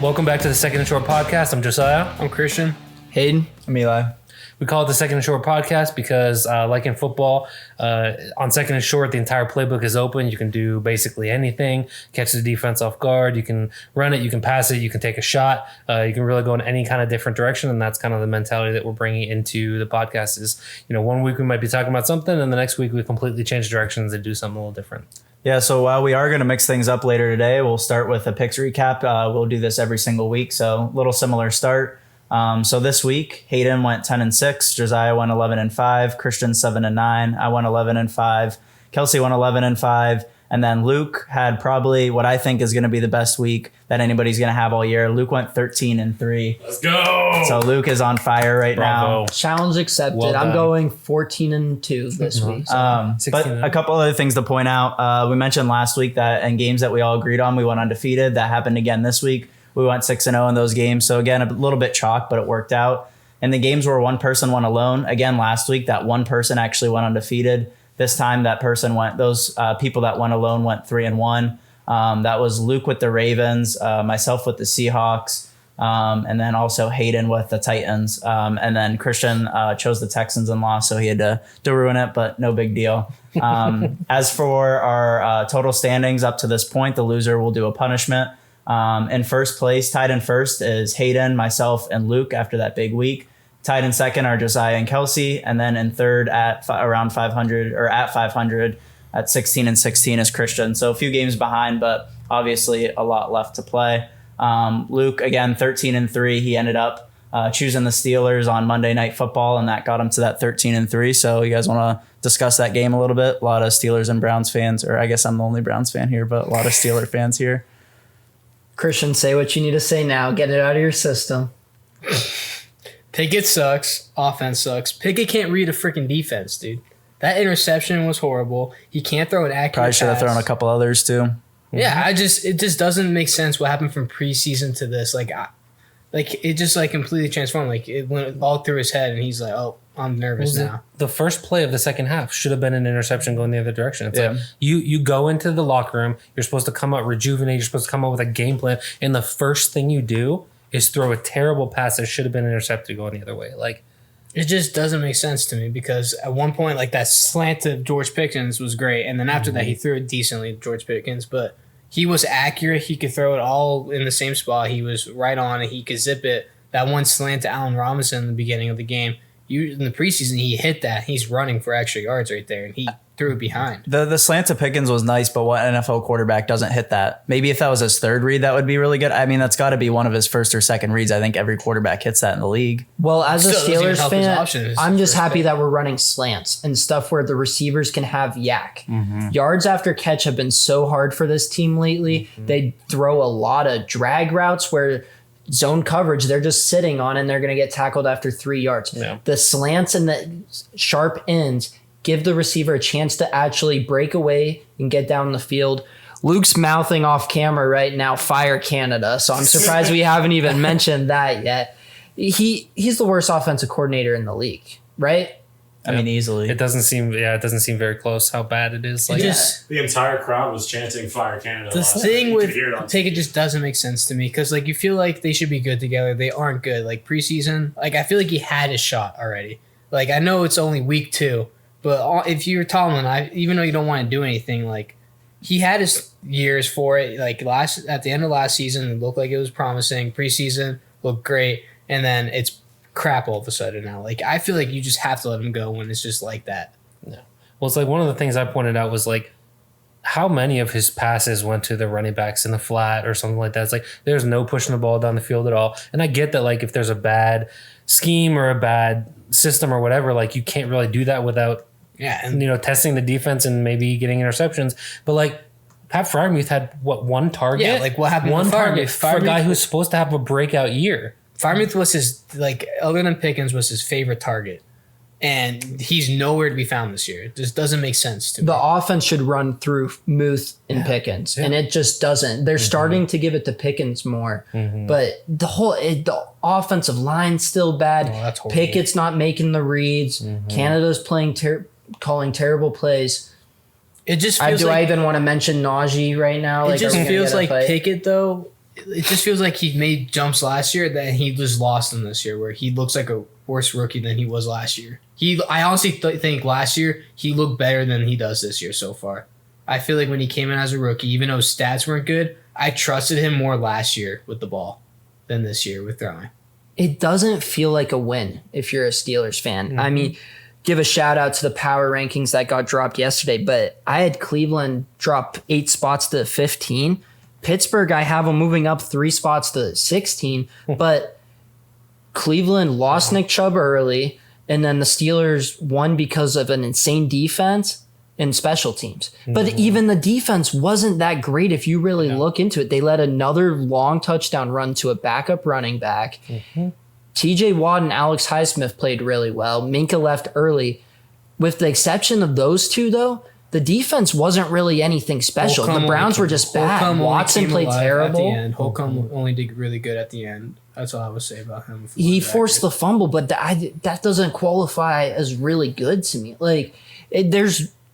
Welcome back to the Second and Short podcast. I'm Josiah. I'm Christian. Hayden. I'm Eli. We call it the Second and Short podcast because, like in football, on Second and Short, the entire playbook is open. You can do basically anything, catch the defense off guard. You can run it, you can pass it, you can take a shot. You can really go in any kind of different direction, and that's kind of the mentality that we're bringing into the podcast is, one week we might be talking about something, and the next week we completely change directions and do something a little different. Yeah, so while we are going to mix things up later today, we'll start with a picks recap. We'll do this every single week, so a little similar start. So this week, Hayden went 10-6, Josiah went 11-5, Christian 7-9, I went 11-5, Kelsey went 11-5, and then Luke had probably what I think is going to be the best week that anybody's going to have all year. Luke went 13-3. Let's go! So Luke is on fire right Bravo. now. Challenge accepted. Well I'm done. going 14-2 this week. So. But a couple other things to point out. We mentioned last week that in games that we all agreed on, we went undefeated. That happened again this week. We went 6-0 in those games. So again, a little bit chalk, but it worked out. And the games where one person went alone, again, last week, that one person actually went undefeated. This time that person went, those people that went alone went 3-1. That was Luke with the Ravens, myself with the Seahawks, and then also Hayden with the Titans. And then Christian chose the Texans and lost, so he had to ruin it, but no big deal. As for our total standings up to this point, the loser will do a punishment. In first place, tied in first is Hayden, myself, and Luke after that big week. Tied in second are Josiah and Kelsey. And then in third at around 500 or at 500 at 16-16 is Christian. So a few games behind, but obviously a lot left to play. Luke, again, 13-3. He ended up choosing the Steelers on Monday Night Football, and that got him to that 13-3. So you guys want to discuss that game a little bit? A lot of Steelers and Browns fans, or I guess I'm the only Browns fan here, but a lot of Steeler fans here. Christian, say what you need to say now. Get it out of your system. Pickett sucks. Offense sucks. Pickett can't read a freaking defense, dude. That interception was horrible. He can't throw an accurate Probably should have pass. thrown a couple others too. Yeah, it just doesn't make sense what happened from preseason to this. It just completely transformed. Like it went all through his head, and he's like, "Oh, I'm nervous now." The first play of the second half should have been an interception going the other direction. It's Yeah. like you go into the locker room, you're supposed to come out rejuvenated, you're supposed to come out with a game plan, and the first thing you do is throw a terrible pass that should have been intercepted going the other way. Like, It just doesn't make sense to me because at one point, that slant to George Pickens was great, and then after that, he threw it decently to George Pickens, but he was accurate. He could throw it all in the same spot. He was right on it. He could zip it. That one slant to Allen Robinson in the beginning of the game, in the preseason, he hit that. He's running for extra yards right there, and he threw it behind. The slant to Pickens was nice, but what NFL quarterback doesn't hit that? Maybe if that was his third read, that would be really good. I mean, that's got to be one of his first or second reads. I think every quarterback hits that in the league. Well, as a Still doesn't even Steelers help his fan, options I'm just first happy pick. that we're running slants and stuff where the receivers can have yak. Mm-hmm. Yards after catch have been so hard for this team lately. They throw a lot of drag routes where zone coverage, they're just sitting on and they're going to get tackled after 3 yards. Yeah. The slants and the sharp ends give the receiver a chance to actually break away and get down the field. Luke's mouthing off camera right now, "Fire Canada." So I'm surprised we haven't even mentioned that yet. He's the worst offensive coordinator in the league, right? I mean, easily. it doesn't seem very close how bad it is. Like, The entire crowd was chanting "Fire Canada." The last thing night. You with could hear it on Pickett TV. just doesn't make sense to me because you feel like they should be good together. They aren't good. Like preseason, I feel like he had his shot already. I know it's only week 2, but if you're Tomlin, even though you don't want to do anything, he had his years for it. At the end of last season, it looked like it was promising. Preseason looked great, and then it's crap all of a sudden now. I feel like you just have to let him go when it's just like that. well, it's like one of the things I pointed out was how many of his passes went to the running backs in the flat or something like that. It's like there's no pushing the ball down the field at all. And I get that if there's a bad scheme or a bad system or whatever, you can't really do that without Yeah, and testing the defense and maybe getting interceptions. But Pat Freiermuth had one target? Yeah, what happened one with target for a Freiermuth? guy who's supposed to have a breakout year. Freiermuth was his other than Pickens was his favorite target, and he's nowhere to be found this year. It just doesn't make sense to me. The offense should run through Muth and Pickens, and it just doesn't. They're starting to give it to Pickens more, but the offensive line's still bad. Oh, that's horrible. Pickett's not making the reads. Canada's playing calling terrible plays. It just feels I even want to mention Najee right now? it just are we gonna feels get a like fight? Pickett though it just feels like he made jumps last year that he just lost them this year, where he looks like a worse rookie than he was last year. I honestly think last year he looked better than he does this year so far. I feel like when he came in as a rookie, even though his stats weren't good, I trusted him more last year with the ball than this year with throwing. It doesn't feel like a win if you're a Steelers fan. I mean, give a shout out to the power rankings that got dropped yesterday, but I had Cleveland drop 8 spots to 15. Pittsburgh, I have them moving up 3 spots to 16, but Cleveland lost Nick Chubb early, and then the Steelers won because of an insane defense and special teams. But even the defense wasn't that great if you really look into it. They led another long touchdown run to a backup running back. TJ Watt and Alex Highsmith played really well. Minka left early. With the exception of those two, though, the defense wasn't really anything special. The Browns were just bad. Watson played terrible. Holcomb only did really good at the end. That's all I would say about him. He forced the fumble, but that doesn't qualify as really good to me. Like,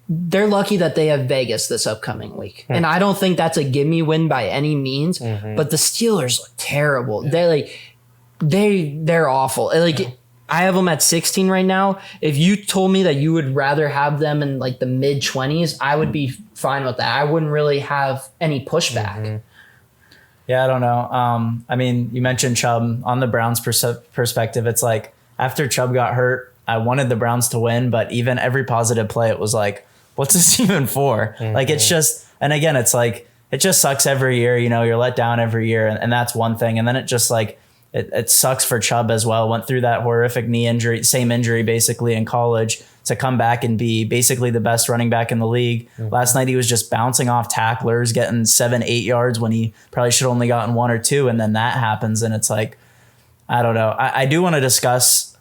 they're lucky that they have Vegas this upcoming week. And I don't think that's a gimme win by any means, but the Steelers look terrible. They're awful. Like, I have them at 16 right now. If you told me that you would rather have them in like the mid 20s, I would be fine with that. I wouldn't really have any pushback. Yeah, I don't know. I mean, you mentioned Chubb. On the Browns' perspective, it's like after Chubb got hurt, I wanted the Browns to win, but even every positive play, it was like, what's this even for? Like, it's just, and again, it's like, it just sucks every year. You know, you're let down every year, and that's one thing. And then it just like, it sucks for Chubb as well. Went through that horrific knee injury, same injury basically in college, to come back and be basically the best running back in the league. Last night he was just bouncing off tacklers, getting 7-8 yards when he probably should have only gotten 1 or 2. And then that happens. And it's like, I don't know. I do want to discuss.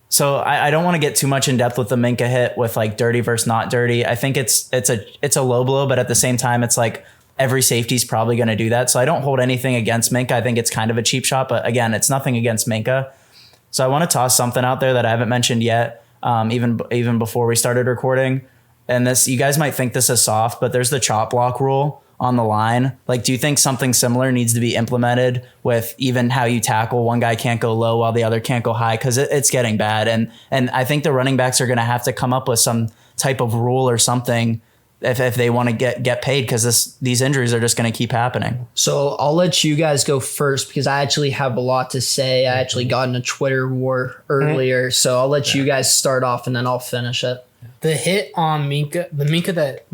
So I don't want to get too much in depth with the Minka hit with like dirty versus not dirty. I think it's a low blow, but at the same time, it's like, every safety's probably going to do that. So I don't hold anything against Minka. I think it's kind of a cheap shot, but again, it's nothing against Minka. So I want to toss something out there that I haven't mentioned yet, even before we started recording. And this, you guys might think this is soft, but there's the chop block rule on the line. Like, do you think something similar needs to be implemented with even how you tackle? One guy can't go low while the other can't go high, because it's getting bad. And I think the running backs are going to have to come up with some type of rule or something if they want to get paid, because these injuries are just going to keep happening. So I'll let you guys go first because I actually have a lot to say. I actually got in a Twitter war earlier, so I'll let you guys start off and then I'll finish it. The hit on Minka, the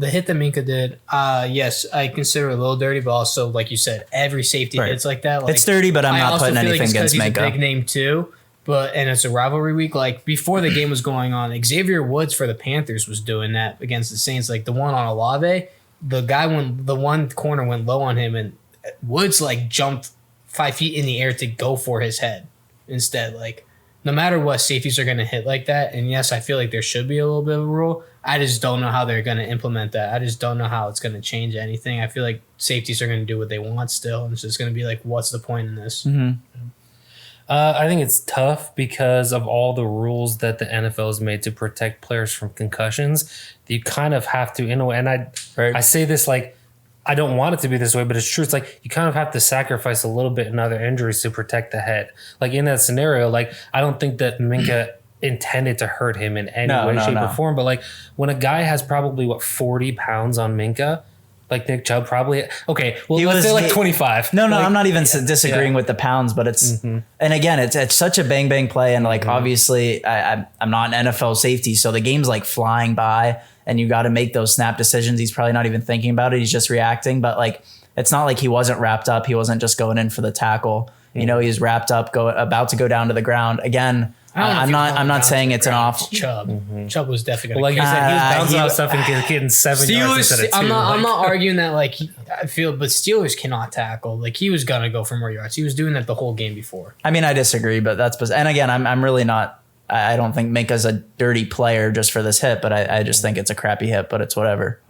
hit that Minka did, yes, I consider it a little dirty, but also, like you said, every safety hits like that. Like, it's dirty, but I'm not putting anything against Minka. He's a big name too. And it's a rivalry week. Like, before the game was going on, Xavier Woods for the Panthers was doing that against the Saints. Like, the one on Olave, the one corner went low on him, and Woods like jumped 5 feet in the air to go for his head instead. Like, no matter what, safeties are going to hit like that. And yes, I feel like there should be a little bit of a rule. I just don't know how they're going to implement that. I just don't know how it's going to change anything. I feel like safeties are going to do what they want still. And it's just going to be like, what's the point in this? I think it's tough because of all the rules that the NFL has made to protect players from concussions. You kind of have to, in a way, and I say this like, I don't want it to be this way, but it's true. It's like you kind of have to sacrifice a little bit in other injuries to protect the head. Like in that scenario, like I don't think that Minka intended to hurt him in any way, shape, or form. But like when a guy has probably 40 pounds on Minka, like Nick Chubb probably, okay, well, let's say like 25. No, I'm not even disagreeing with the pounds, but it's, and again, it's such a bang play. And like, obviously I'm not an NFL safety. So the game's like flying by and you got to make those snap decisions. He's probably not even thinking about it. He's just reacting. But like, it's not like he wasn't wrapped up. He wasn't just going in for the tackle. You know, he's wrapped up, about to go down to the ground. Again, I'm not saying it's an off. Chubb Chubb was definitely like you said, he was bouncing off stuff and getting 7 yards instead of 2. I'm not arguing that. Like I feel, but Steelers cannot tackle. Like he was gonna go for more yards. He was doing that the whole game before. I mean, I disagree, but and again, I'm really not. I don't think Minka's a dirty player just for this hit, but I just think it's a crappy hit. But it's whatever.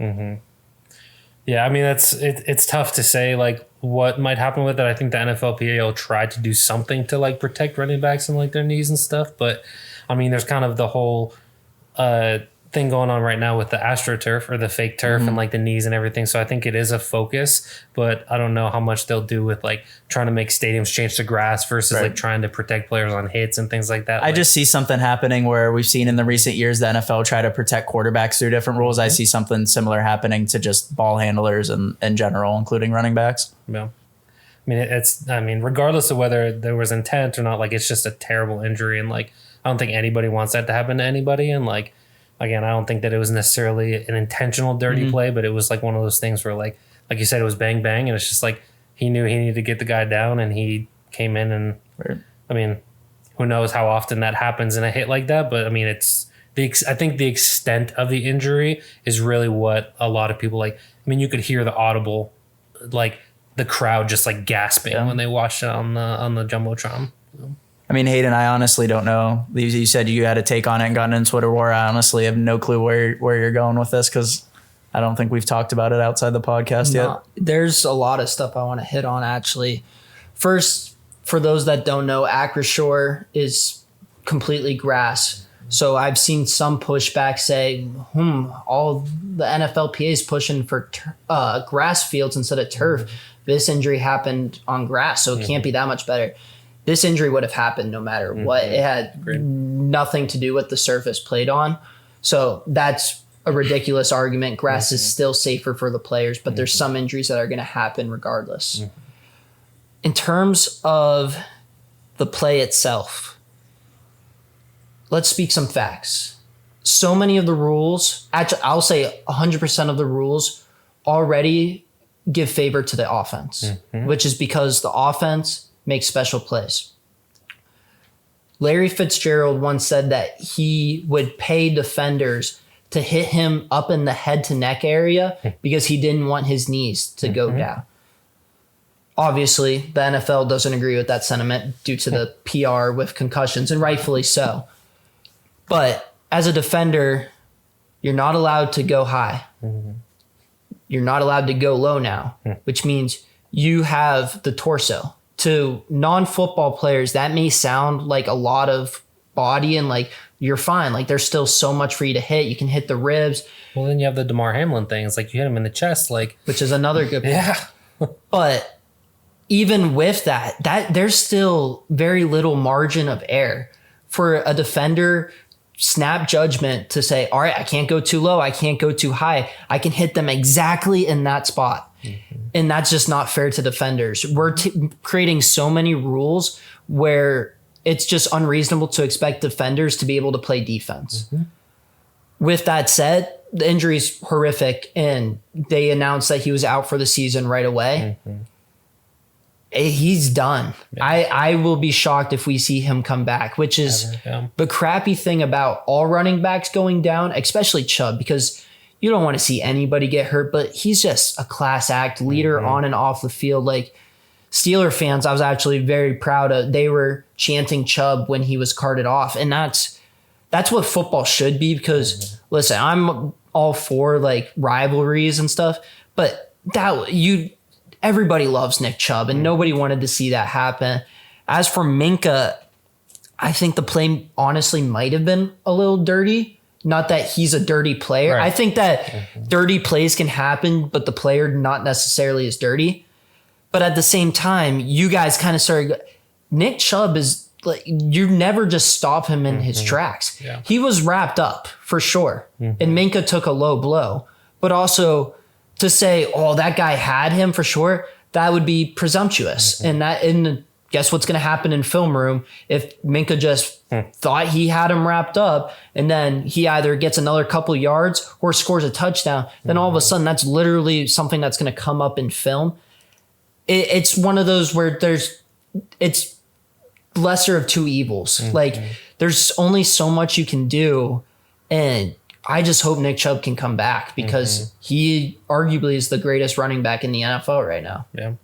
Yeah, I mean it's tough to say like what might happen with it. I think the NFLPA will try to do something to like protect running backs and like their knees and stuff. But I mean, there's kind of the whole thing going on right now with the AstroTurf or the fake turf and like the knees and everything. So I think it is a focus, but I don't know how much they'll do with like trying to make stadiums change to grass versus like trying to protect players on hits and things like that. I just see something happening where we've seen in the recent years the NFL try to protect quarterbacks through different rules. I see something similar happening to just ball handlers and in general, including running backs. Yeah. I mean, regardless of whether there was intent or not, like it's just a terrible injury. And like, I don't think anybody wants that to happen to anybody. And like, again, I don't think that it was necessarily an intentional dirty play, but it was like one of those things where like you said, it was bang, bang. And it's just like, he knew he needed to get the guy down and he came in and I mean, who knows how often that happens in a hit like that. But I mean, I think the extent of the injury is really what a lot of people like. I mean, you could hear the audible, like the crowd just like gasping when they watched it on the Jumbotron. I mean, Hayden, I honestly don't know. You said you had a take on it and gotten into Twitter war. I honestly have no clue where you're going with this because I don't think we've talked about it outside the podcast yet. There's a lot of stuff I want to hit on, actually. First, for those that don't know, Acrisure is completely grass. So I've seen some pushback say, all the NFLPA is pushing for grass fields instead of turf. This injury happened on grass, so it can't be that much better. This injury would have happened no matter what. It had nothing to do with the surface played on. So that's a ridiculous argument. Grass is still safer for the players, but there's some injuries that are going to happen regardless. In terms of the play itself, let's speak some facts. So many of the rules, actually, I'll say 100% of the rules already give favor to the offense, which is because the offense makes special plays. Larry Fitzgerald once said that he would pay defenders to hit him up in the head to neck area because he didn't want his knees to go down. Obviously, the NFL doesn't agree with that sentiment due to the PR with concussions, and rightfully so. But as a defender, you're not allowed to go high. You're not allowed to go low now, which means you have the torso. To non-football players, that may sound like a lot of body and like you're fine. Like there's still so much for you to hit. You can hit the ribs. Well, then you have the DeMar Hamlin thing. It's like you hit him in the chest, like, which is another good point. Yeah. But even with that there's still very little margin of error for a defender. Snap judgment to say, all right, I can't go too low. I can't go too high. I can hit them exactly in that spot. And that's just not fair to defenders. We're creating so many rules where it's just unreasonable to expect defenders to be able to play defense. With that said, the injury's horrific and they announced that he was out for the season right away. He's done. I will be shocked if we see him come back, which is the crappy thing about all running backs going down, especially Chubb, because you don't want to see anybody get hurt, but he's just a class act leader on and off the field. Like Steeler fans, I was actually very proud of. They were chanting Chubb when he was carted off. And that's what football should be because listen, I'm all for like rivalries and stuff, but everybody loves Nick Chubb, and nobody wanted to see that happen. As for Minka, I think the play honestly might have been a little dirty. Not that he's a dirty player. Right. I think that dirty plays can happen, but the player not necessarily is dirty. But at the same time, you guys kind of started. Nick Chubb is like, you never just stop him in his tracks. Yeah. He was wrapped up for sure. And Minka took a low blow, but also to say, oh, that guy had him for sure, that would be presumptuous. And guess what's going to happen in film room if Minka just thought he had him wrapped up and then he either gets another couple yards or scores a touchdown, then all of a sudden that's literally something that's going to come up in film. It's one of those where it's lesser of two evils. Like there's only so much you can do. And I just hope Nick Chubb can come back because he arguably is the greatest running back in the NFL right now. Yeah.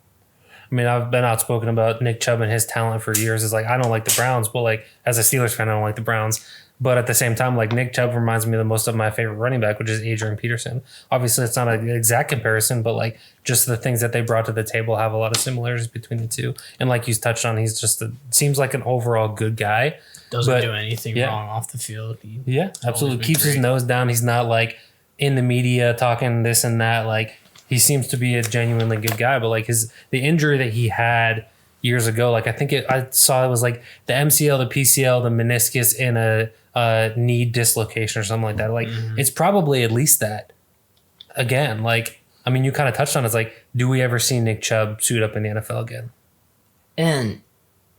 I mean, I've been outspoken about Nick Chubb and his talent for years. It's like, I don't like the Browns, but like as a Steelers fan, I don't like the Browns. But at the same time, like Nick Chubb reminds me the most of my favorite running back, which is Adrian Peterson. Obviously, it's not an exact comparison, but like just the things that they brought to the table have a lot of similarities between the two. And like you touched on, he's just seems like an overall good guy. Doesn't do anything wrong off the field. Yeah, absolutely. Keeps his nose down. He's not like in the media talking this and that. Like he seems to be a genuinely good guy. But like the injury that he had years ago, like I saw it was like the MCL, the PCL, the meniscus, and a knee dislocation or something like that. Like it's probably at least that. Again, like I mean, you kind of touched on it. It's like, do we ever see Nick Chubb suit up in the NFL again? And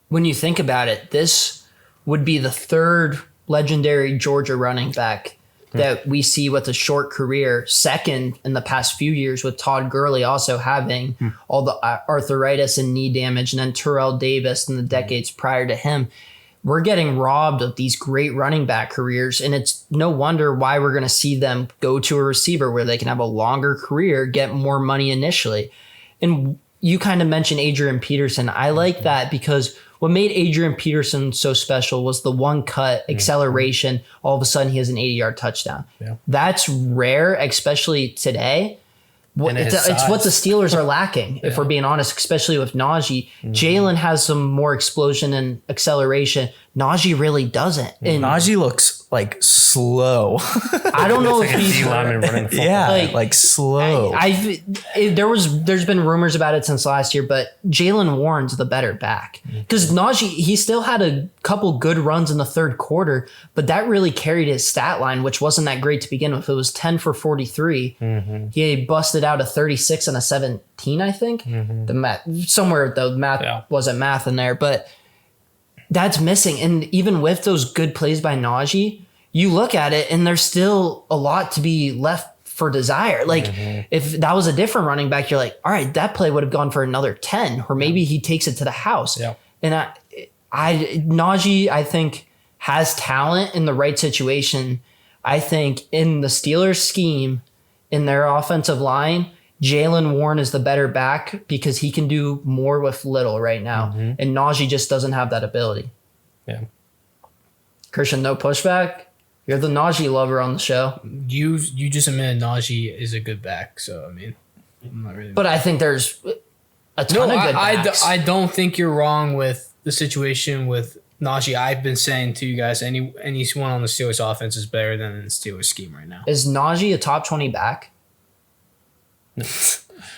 when you think about it, this would be the third legendary Georgia running back that we see with a short career. Second in the past few years with Todd Gurley also having all the arthritis and knee damage, and then Terrell Davis in the decades prior to him. We're getting robbed of these great running back careers, and it's no wonder why we're going to see them go to a receiver where they can have a longer career, get more money initially. And you kind of mentioned Adrian Peterson. I like that because what made Adrian Peterson so special was the one cut acceleration. All of a sudden, he has an 80-yard touchdown. Yeah. That's rare, especially today. It's what the Steelers are lacking, if we're being honest, especially with Najee. Jalen has some more explosion and acceleration. Najee really doesn't. And Najee looks like slow. I don't know if he's slow. There's been rumors about it since last year, but Jalen Warren's the better back because Najee, he still had a couple good runs in the third quarter, but that really carried his stat line, which wasn't that great to begin with. It was 10 for 43. He busted out a 36 and a 17, I think. The math wasn't math in there, but that's missing. And even with those good plays by Najee, you look at it and there's still a lot to be left for desire. Like if that was a different running back, you're like, all right, that play would have gone for another 10, or maybe he takes it to the house. Yeah. And Najee, I think, has talent in the right situation. I think in the Steelers scheme, in their offensive line, Jalen Warren is the better back because he can do more with little right now. And Najee just doesn't have that ability. Yeah. Christian, no pushback? You're the Najee lover on the show. You just admitted Najee is a good back, so I mean, I'm not really. But I think there's a ton of good backs. I don't think you're wrong with the situation with Najee. I've been saying to you guys, anyone on the Steelers offense is better than the Steelers scheme right now. Is Najee a top 20 back?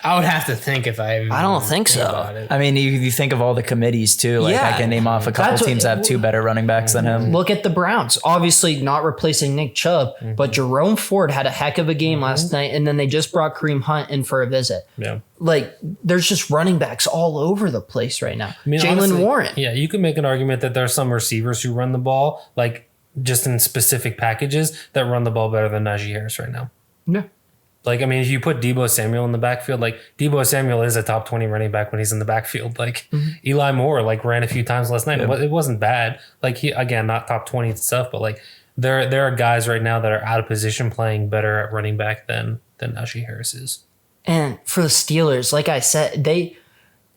I would have to think if I don't think so. About it. I mean, you think of all the committees too. Like I can name off a couple teams that have two better running backs than him. Look at the Browns. Obviously not replacing Nick Chubb, but Jerome Ford had a heck of a game last night, and then they just brought Kareem Hunt in for a visit. Yeah. Like there's just running backs all over the place right now. I mean, Jalen Warren. Yeah, you can make an argument that there are some receivers who run the ball, like just in specific packages, that run the ball better than Najee Harris right now. Yeah. Like, I mean, if you put Deebo Samuel in the backfield, like Deebo Samuel is a top 20 running back when he's in the backfield. Like Eli Moore, like ran a few times last night. It wasn't bad. Like he, again, not top 20 and stuff, but like there are guys right now that are out of position playing better at running back than Najee Harris is. And for the Steelers, like I said,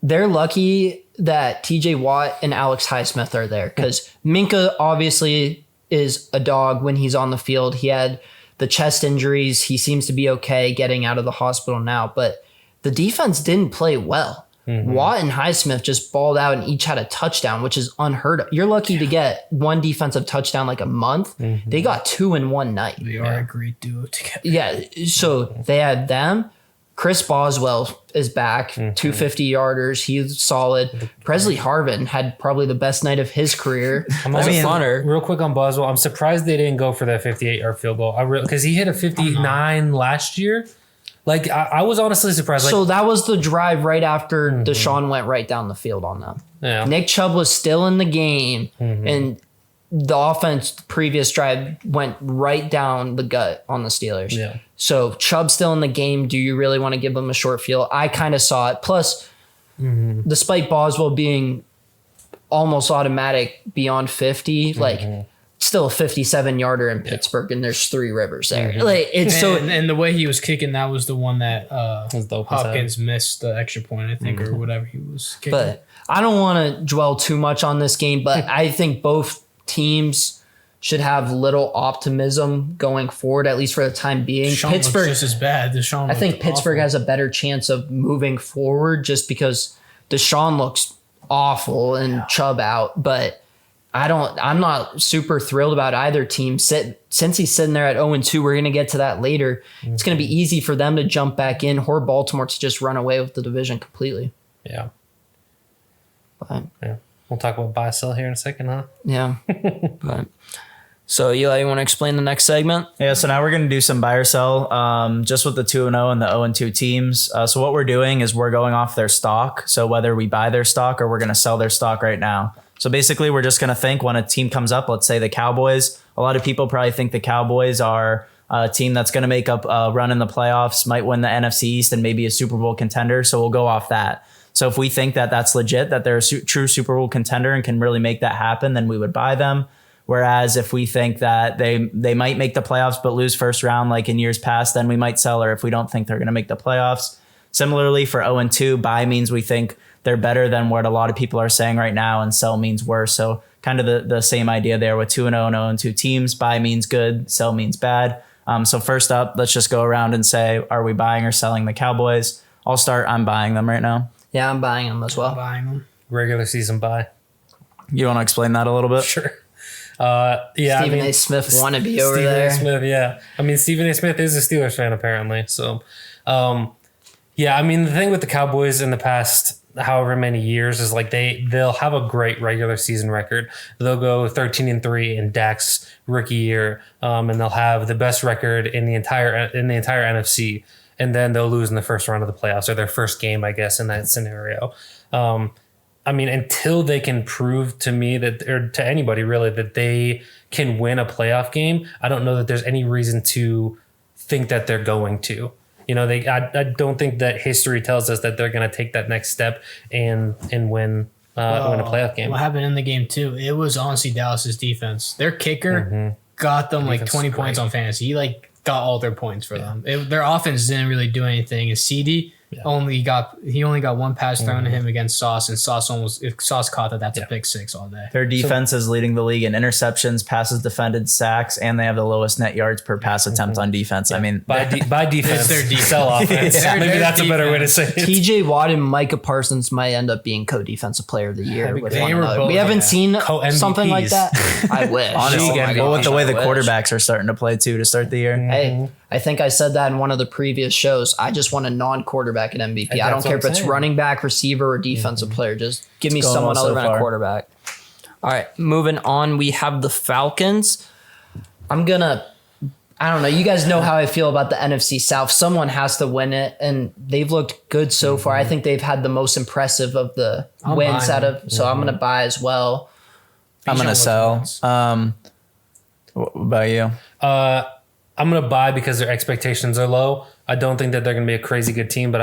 they're lucky that TJ Watt and Alex Highsmith are there because Minka obviously is a dog when he's on the field. He had the chest injuries. He seems to be okay getting out of the hospital now, but the defense didn't play well. Watt and Highsmith just balled out and each had a touchdown, which is unheard of. You're lucky to get one defensive touchdown like a month. They got two in one night. They are a great duo together. Yeah, so they had them. Chris Boswell is back, 250-yarders. He's solid. Presley Harvin had probably the best night of his career. Real quick on Boswell, I'm surprised they didn't go for that 58-yard field goal. Because he hit a 59 last year. Like, I was honestly surprised. Like, so that was the drive right after Deshaun went right down the field on them. Yeah. Nick Chubb was still in the game, and the offense previous drive went right down the gut on the Steelers. Yeah. So Chubb's still in the game. Do you really want to give him a short field? I kind of saw it. Plus, despite Boswell being almost automatic beyond 50, like still a 57-yarder in Pittsburgh, and there's Three Rivers there. Like it's and the way he was kicking, that was the one that Hopkins missed the extra point, I think, or whatever he was kicking. But I don't want to dwell too much on this game, but I think both teams should have little optimism going forward, at least for the time being. Deshaun looks Pittsburgh, just as bad. Deshaun I think looked Pittsburgh awful. has a better chance of moving forward just because Deshaun looks awful and Chubb out, but I'm not super thrilled about either team. Since he's sitting there at 0-2, we're going to get to that later. It's going to be easy for them to jump back in or Baltimore to just run away with the division completely. Yeah. But Yeah. We'll talk about buy sell here in a second, huh? yeah. But so Eli, you want to explain the next segment? Yeah, so now we're going to do some buy or sell just with the 2-0 and the 0-2 teams. So what we're doing is we're going off their stock. So whether we buy their stock or we're going to sell their stock right now. So basically, we're just going to think when a team comes up, let's say the Cowboys. A lot of people probably think the Cowboys are a team that's going to make up a run in the playoffs, might win the NFC East and maybe a Super Bowl contender. So we'll go off that. So if we think that that's legit, that they're a true Super Bowl contender and can really make that happen, then we would buy them. Whereas if we think that they might make the playoffs but lose first round like in years past, then we might sell, or if we don't think they're going to make the playoffs. Similarly, for 0-2, buy means we think they're better than what a lot of people are saying right now, and sell means worse. So kind of the same idea there with 2-0 and 0-2 teams. Buy means good, sell means bad. So first up, let's just go around and say, are we buying or selling the Cowboys? I'll start. I'm buying them right now. Yeah, I'm buying them as well. buying them. Regular season buy. You want to explain that a little bit? Sure. Yeah. Stephen A. Smith wannabe over Stephen there. A. Smith, yeah. I mean, Stephen A. Smith is a Steelers fan, apparently. So, yeah, I mean, the thing with the Cowboys in the past however many years is like they'll have a great regular season record. They'll go 13-3 in Dak's rookie year, and they'll have the best record in the entire NFC. And then they'll lose in the first round of the playoffs, or their first game, I guess, in that scenario. I mean, until they can prove to me that, or to anybody really, that they can win a playoff game, I don't know that there's any reason to think that they're going to. You know, I don't think that history tells us that they're going to take that next step and win a playoff game. What happened in the game too? It was honestly Dallas's defense. Their kicker got them like Defense 20 is points great. on fantasy. He like got all their points for them. Their offense didn't really do anything. And CD only got one pass thrown to him against Sauce, and if Sauce caught that, that's a pick six all day. Their defense is leading the league in interceptions, passes defended, sacks, and they have the lowest net yards per pass attempt on defense. I mean, By defense, It's their defense. sell offense. Yeah. Maybe Their that's a better way to say it. TJ Watt and Micah Parsons might end up being co-defensive player of the year. With They one were another. both, We haven't seen Co-MVPs. something like that. I wish. honestly, League MVP. well, with the way the I wish. quarterbacks are starting to play too to start the year. Hey, I think I said that in one of the previous shows. I just want a non-quarterback at MVP. I don't That's care what if I'm it's saying. running back, receiver, or defensive player. Just give me going someone well other so than a far. quarterback. All right, moving on. We have the Falcons. I don't know. You guys know how I feel about the NFC South. Someone has to win it, and they've looked good so far. I think they've had the most impressive of the wins buy out of. So I'm going to buy as well. I'm going to sell. What about you? I'm going to buy because their expectations are low. I don't think that they're going to be a crazy good team, but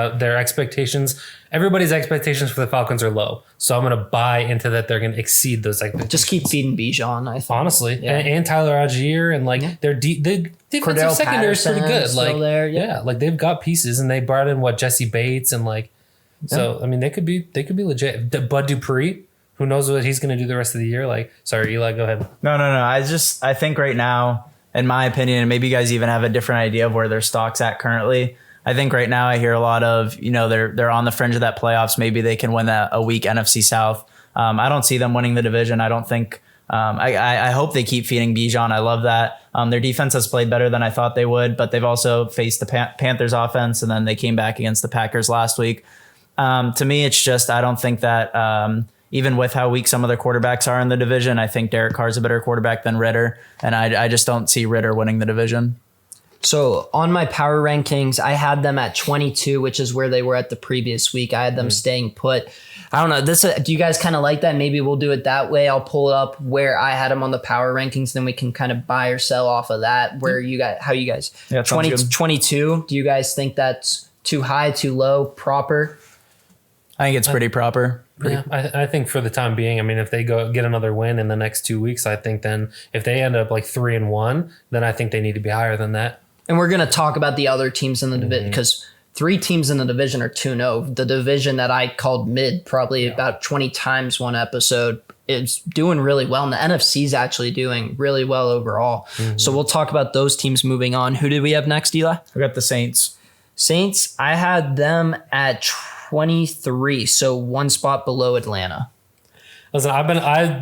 everybody's expectations for the Falcons are low. So I'm going to buy into that they're going to exceed those expectations. Just keep feeding Bijan, I think. Honestly, Yeah. and Tyler Algier, and like their defensive Cordell secondary is pretty good. Patterson's Like still there, yeah. yeah, like they've got pieces, and they brought in Jesse Bates, and like so. I mean, they could be legit. Bud Dupree, who knows what he's going to do the rest of the year? Like, sorry, Eli, go ahead. No. I think right now, in my opinion, and maybe you guys even have a different idea of where their stock's at currently. I think right now I hear a lot of, they're on the fringe of that playoffs. Maybe they can win a weak NFC South. I don't see them winning the division. I don't think. I hope they keep feeding Bijan. I love that. Their defense has played better than I thought they would, but they've also faced the Panthers offense, and then they came back against the Packers last week. To me, it's just I don't think that even with how weak some of their quarterbacks are in the division, I think Derek Carr's a better quarterback than Ritter, and I just don't see Ritter winning the division. So on my power rankings, I had them at 22, which is where they were at the previous week. I had them staying put. I don't know. Do you guys kind of like that? Maybe we'll do it that way. I'll pull it up where I had them on the power rankings. Then we can kind of buy or sell off of that. How you guys? Yeah, sounds 20, good. 22. Do you guys think that's too high, too low, proper? I think it's pretty proper. Yeah, I think for the time being, I mean, if they get another win in the next 2 weeks, I think then if they end up like 3-1, then I think they need to be higher than that. And we're going to talk about the other teams in the division because 3 teams in the division are 2-0. The division that I called mid probably about 20 times one episode is doing really well, and the NFC is actually doing really well overall. So we'll talk about those teams moving on. Who did we have next, Eli? We got the Saints. Saints, I had them at 23, so one spot below Atlanta. Listen, I've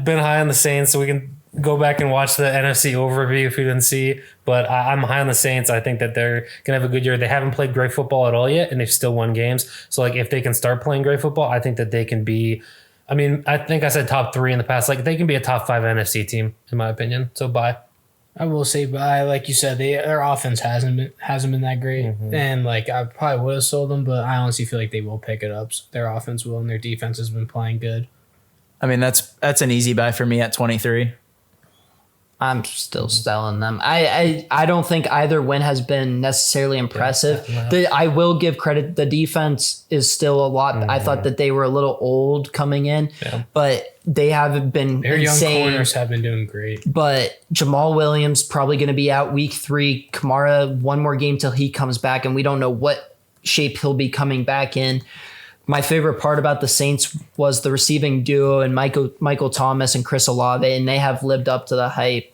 been high on the Saints, so we can go back and watch the NFC overview if you didn't see. But I'm high on the Saints. I think that they're gonna have a good year. They haven't played great football at all yet, and they've still won games. So like if they can start playing great football, I think that they can be. I mean, I think I said top 3 in the past. Like they can be a top 5 NFC team in my opinion. So bye. I will say bye. Like you said, their offense hasn't been that great, and like I probably would have sold them, but I honestly feel like they will pick it up. So their offense will, and their defense has been playing good. I mean, that's an easy buy for me at 23. I'm still selling them. I don't think either win has been necessarily impressive. I will give credit. The defense is still a lot. I thought that they were a little old coming in, but they haven't been Their young insane. corners have been doing great. But Jamal Williams probably going to be out week 3. Kamara, one more game till he comes back, and we don't know what shape he'll be coming back in. My favorite part about the Saints was the receiving duo and Michael Thomas and Chris Olave, and they have lived up to the hype.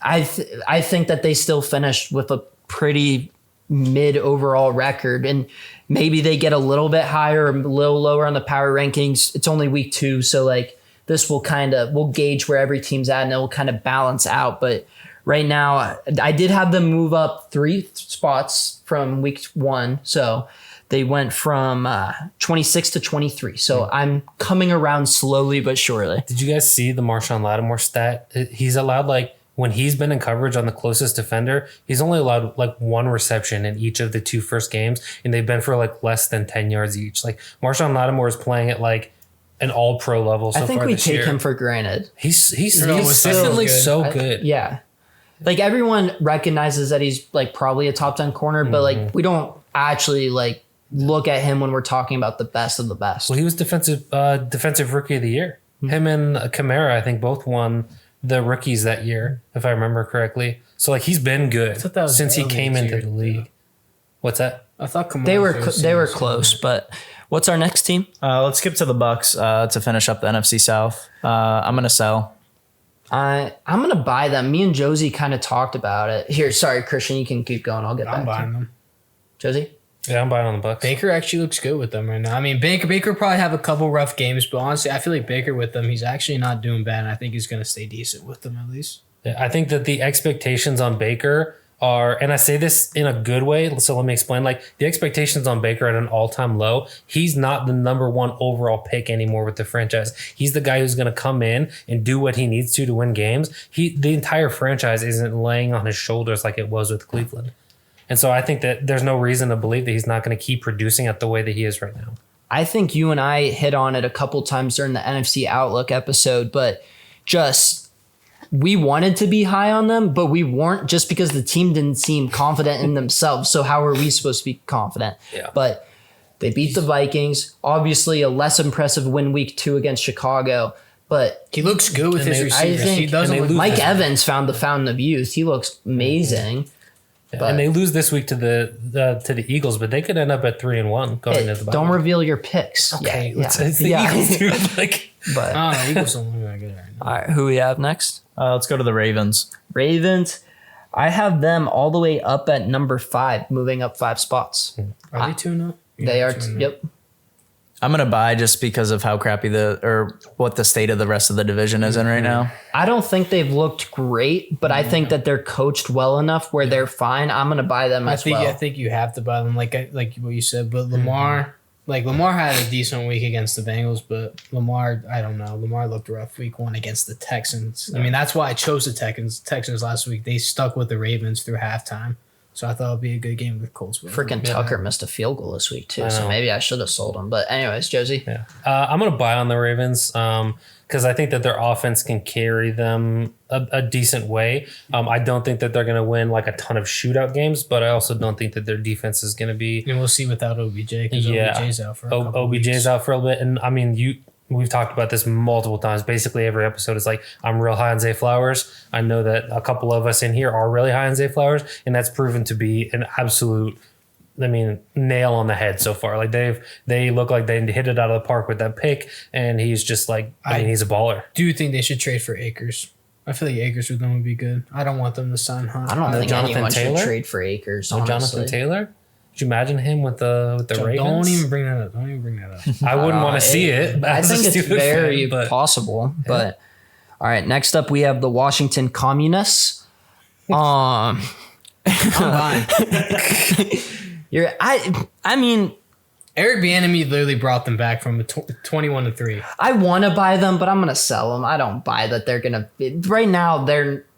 I think that they still finished with a pretty mid overall record, and maybe they get a little bit higher or a little lower on the power rankings. It's only week 2, so like this we'll gauge where every team's at, and it will kind of balance out. But right now, I did have them move up 3 spots from week 1, so they went from 26 to 23. So I'm coming around slowly but surely. Did you guys see the Marshawn Lattimore stat? He's allowed like when he's been in coverage on the closest defender, he's only allowed like 1 reception in each of the 2 first games, and they've been for like less than 10 yards each. Like Marshawn Lattimore is playing at like an all-pro level so far I think we this take year. him for granted. He's No, consistently good. so good. Yeah. Like everyone recognizes that he's like probably a top 10 corner, but like we don't actually like look at him when we're talking about the best of the best. Well, he was defensive rookie of the year. Him and Kamara, I think, both won the rookies that year, if I remember correctly. So like he's been good thought that was since he early came into this the year, league. What's that? I thought Kamara They was were so close, but what's our next team? Let's skip to the Bucks to finish up the NFC South. I'm gonna sell. I'm gonna buy them. Me and Josie kind of talked about it. Here, sorry, Christian, you can keep going. I'll get I'm back to buying you. them. Josie? Yeah, I'm buying on the Bucks. Baker actually looks good with them right now. I mean, Baker probably have a couple rough games, but honestly, I feel like Baker with them, he's actually not doing bad. And I think he's going to stay decent with them at least. Yeah, I think that the expectations on Baker are, and I say this in a good way, so let me explain. Like the expectations on Baker at an all-time low. He's not the number 1 overall pick anymore with the franchise. He's the guy who's going to come in and do what he needs to win games. The entire franchise isn't laying on his shoulders like it was with Cleveland. And so I think that there's no reason to believe that he's not going to keep producing at the way that he is right now. I think you and I hit on it a couple times during the NFC Outlook episode, but just we wanted to be high on them, but we weren't just because the team didn't seem confident in themselves. So how are we supposed to be confident? Yeah. But they beat the Vikings. Obviously, a less impressive win week 2 against Chicago. But He looks good with And his they- receivers. I think- He doesn't and they look lose Mike this week. Evans found the fountain of youth. He looks amazing. But- And they lose this week to the Eagles, but they could end up at 3-1 going Hey, into the don't bye. reveal your picks. Okay, Yeah, it's the yeah. Eagles, dude. Like, But Oh, no, Eagles don't look that good right now. all right, who we have next? Let's go to the Ravens. Ravens. I have them all the way up at number 5, moving up 5 spots. Are they 2-0? They Yeah, are. 2-0. Yep. I'm gonna buy just because of how crappy what the state of the rest of the division is in right now. I don't think they've looked great, but I think that they're coached well enough where they're fine. I'm going to buy them I as think well. I think you have to buy them, like what you said. But Lamar, Lamar had a decent week against the Bengals, but Lamar, I don't know. Lamar looked rough week 1 against the Texans. I mean, that's why I chose the Texans last week. They stuck with the Ravens through halftime, so I thought it'd be a good game with Colts. Freaking Tucker missed a field goal this week too, I so know. maybe I should have sold him. But anyways, Josie. yeah. I'm going to buy on the Ravens because I think that their offense can carry them a decent way. I don't think that they're going to win like a ton of shootout games, but I also don't think that their defense is going to be. And we'll see without OBJ because Yeah. OBJ's out for a couple OBJ's weeks. out for a bit. And I mean, we've talked about this multiple times. Basically, every episode is like, I'm real high on Zay Flowers. I know that a couple of us in here are really high on Zay Flowers, and that's proven to be an absolute nail on the head so far. Like they look like they hit it out of the park with that pick, and he's just like, he's a baller. Do you think they should trade for Akers? I feel like Akers would be good. I don't want them to sign Hunt. I don't think Jonathan anyone Taylor? should trade for Akers. So Honestly. Jonathan Taylor? Could you imagine him with the Ravens? Don't even bring that up. Don't even bring that up. I wouldn't want to see it. I as a think it's Steelers very fan, but possible. But all right, next up we have the Washington Communists. I'm fine. I mean, Eric Bieniemy literally brought them back from a 21-3. I want to buy them, but I'm going to sell them. I don't buy that they're going to. Right now,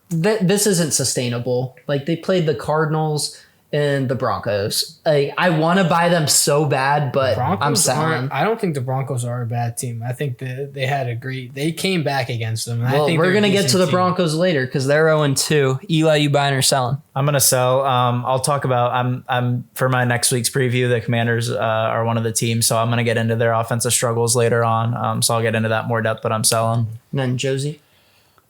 this isn't sustainable. Like, they played the Cardinals and the Broncos. Like, I want to buy them so bad, but I'm selling. I don't think the Broncos are a bad team. I think they had a great. They came back against them. And Well, I think we're going to get to the Broncos later because they're 0-2. Eli, you buying or selling? I'm gonna sell. I'll talk about. I'm for my next week's preview. The Commanders are one of the teams, so I'm gonna get into their offensive struggles later on. So I'll get into that more depth, but I'm selling. And then Josie?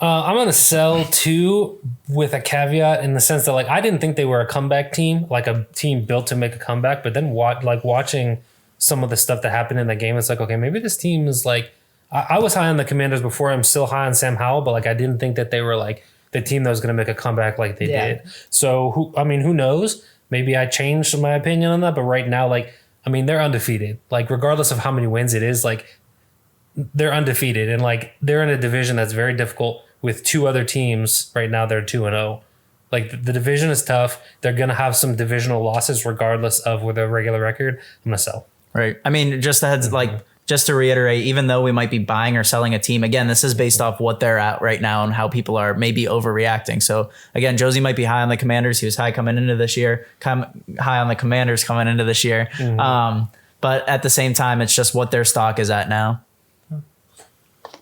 I'm going to sell too, with a caveat in the sense that, like, I didn't think they were a comeback team, like a team built to make a comeback. But then watching some of the stuff that happened in the game, it's like, okay, maybe this team is like, I was high on the Commanders before. I'm still high on Sam Howell, but like I didn't think that they were like the team that was going to make a comeback like they did. So who knows? Maybe I changed my opinion on that. But right now, like, I mean, they're undefeated. Like, regardless of how many wins it is, like, they're undefeated, and like they're in a division that's very difficult with two other teams right now. They're 2-0. Like, the division is tough. They're gonna have some divisional losses regardless of with their regular record. I'm gonna sell. Right. I mean, just to reiterate, even though we might be buying or selling a team, again, this is based off what they're at right now and how people are maybe overreacting. So again, Josie might be high on the Commanders. He was high coming into this year. High on the Commanders coming into this year. But at the same time, it's just what their stock is at now.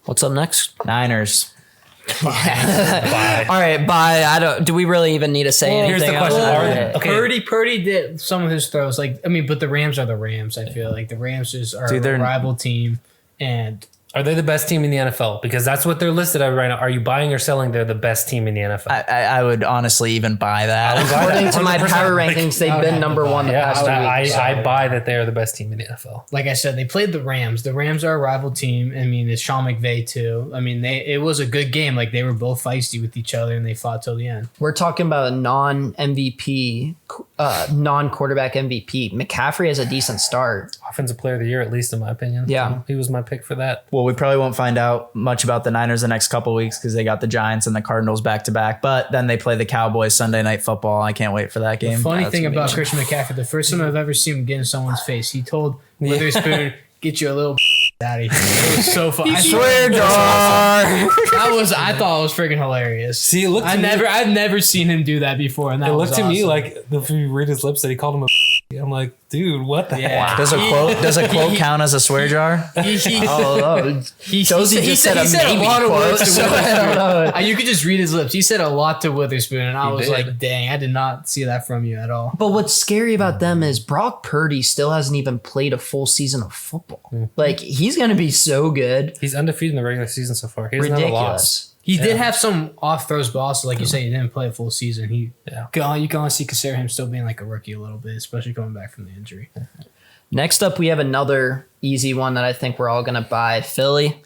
What's up next? Niners. Bye. All right, bye. Do we really even need to say anything? Here's the else? question. Okay. Purdy did some of his throws. Like, I mean, but the Rams are the Rams. I feel like the Rams are a rival team, and Are they the best team in the NFL? Because that's what they're listed at right now. Are you buying or selling? They're the best team in the NFL. I would honestly even buy that. According to my 100%. power rankings, they've been number one the past 2 weeks. I buy that they are the best team in the NFL. like I said, they played the Rams. The Rams are a rival team. I mean, it's Sean McVay too. I mean, it was a good game. Like, they were both feisty with each other, and they fought till the end. We're talking about a non-MVP, non-quarterback MVP. McCaffrey has a decent start. Offensive player of the year, at least in my opinion. Yeah. So he was my pick for that. Well, we probably won't find out much about the Niners the next couple of weeks because they got the Giants and the Cardinals back to back. But then they play the Cowboys Sunday Night Football. I can't wait for that game. Funny That's thing gonna be about good. Christian McCaffrey, the first time I've ever seen him get in someone's face, he told Witherspoon, "Get you a little out of here." It was so funny. I swear, I thought it was freaking hilarious. See, it looked to I've never seen him do that before, and that It was looked to me awesome. like if you read his lips that he called him a. I'm like, dude, what the Yeah. heck? Does a quote count as a swear jar? Josie just said a maybe lot of quote, words to so I don't know. Witherspoon. You could just read his lips. He said a lot to Witherspoon, and I was did. like, dang, I did not see that from you at all. But what's scary about them is Brock Purdy still hasn't even played a full season of football. Like, he's going to be so good. He's undefeated in the regular season so far. He hasn't had a loss. Ridiculous. He did have some off throws, but also, like you say, he didn't play a full season. You can honestly consider him still being like a rookie a little bit, especially coming back from the injury. Next up, we have another easy one that I think we're all going to buy. Philly.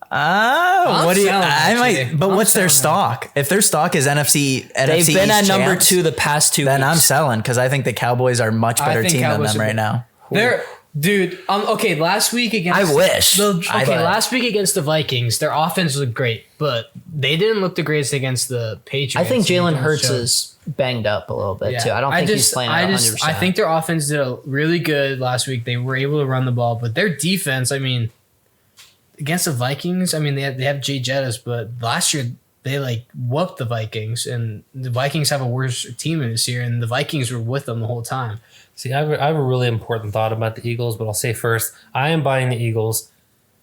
I'm What do you? selling, I might. actually. But I'm what's their selling. stock? If their stock is NFC They've been East at number champs, 2 the past 2 then weeks. I'm selling because I think the Cowboys are a much I better think team than Cowboys them are right good. now. Dude, okay, last week against I wish. last week against the Vikings, their offense looked great, but they didn't look the greatest against the Patriots. I think Jalen And Hurts showed. is banged up a little bit, too. I don't think he's playing at 100%. I think their offense did really good last week. They were able to run the ball, but their defense, I mean, against the Vikings, I mean, they have Jay Jettis, but last year they like whooped the Vikings, and the Vikings have a worse team this year, and the Vikings were with them the whole time. See, I have a really important thought about the Eagles, but I'll say first, I am buying the Eagles.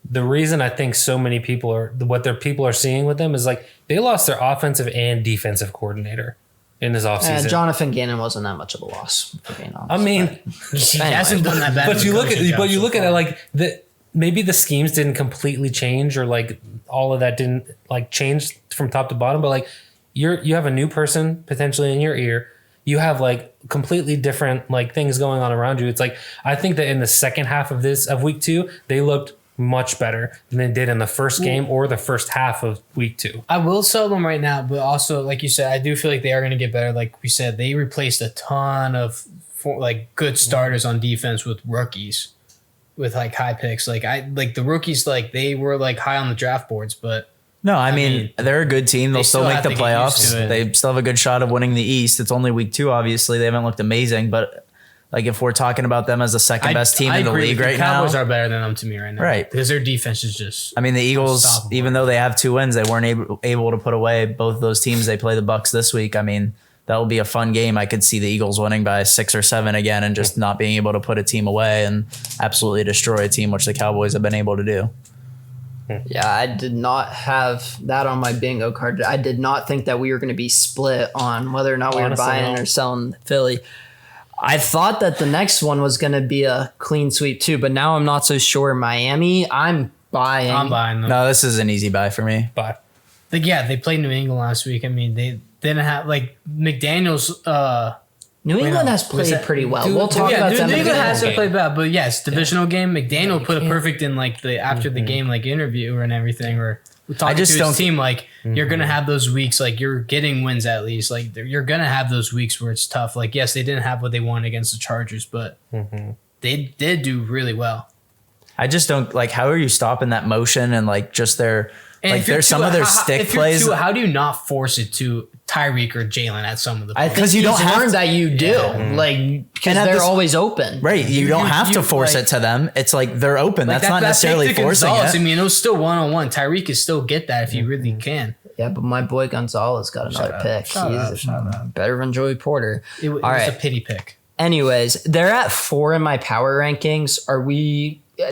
The reason I think so many people are seeing with them is like they lost their offensive and defensive coordinator in this offseason. Jonathan Gannon wasn't that much of a loss, for being honest. I mean, He hasn't done that bad. but of a you look coaching at job so it far. like maybe the schemes didn't completely change or like all of that didn't like change from top to bottom, but like you have a new person potentially in your ear. you have like completely different like things going on around you. It's like I think that in the second half of week 2, they looked much better than they did in the first game or the first half of week 2. I will sell them right now, but also like you said, I do feel like they are going to get better. Like we said, they replaced a ton of like good starters on defense with rookies with like high picks. Like the rookies, like they were like high on the draft boards, but No, I mean they're a good team. They'll still make have the to get used playoffs. to it. They still have a good shot of winning the East. It's only week 2, obviously. They haven't looked amazing, but like if we're talking about them as the second best team in the agree league with you. right now, Cowboys are better than them to me right now, Right. Because their defense is just. I mean the Eagles, Unstoppable. even though they have 2 wins, they weren't able to put away both of those teams. They play the Bucks this week. I mean that will be a fun game. I could see the Eagles winning by 6 or 7 again and just not being able to put a team away and absolutely destroy a team, which the Cowboys have been able to do. Yeah, I did not have that on my bingo card. I did not think that we were going to be split on whether or not we were Honestly, buying no. or selling Philly. I thought that the next one was going to be a clean sweep too, but now I'm not so sure. Miami, I'm buying. I'm buying them. No, this is an easy buy for me. But Like, yeah, they played New England last week. I mean, they didn't have like McDaniel's. New England no, has was played that- pretty well. Dude, We'll talk about them New in a England has minute. to play bad, but yes, divisional game. McDaniel you put it can't- perfect in like the after the game like interview and everything. Or talking just to don't- his team like you're gonna have those weeks like you're getting wins at least like you're gonna have those weeks where it's tough. Like yes, they didn't have what they wanted against the Chargers, but they did do really well. I just don't like how are you stopping that motion and like just their And like if you're there's some Tua, of their how- stick if you're plays. Tua, how do you not force it to Tyreek or Jalen at some of the I plays? think you you don't don't have learn to- that you do, like because And at they're this- always open. Right, you don't have to you, force like- it to them. It's like they're open. Like That's not necessarily pick to forcing Gonzalez, it. I mean, it was still 1-on-1. Tyreek can still get that if he really can. Yeah, but my boy Gonzalez got another pick. He's better than Joey Porter. It All was right. a pity pick. Anyways, they're at 4 in my power rankings.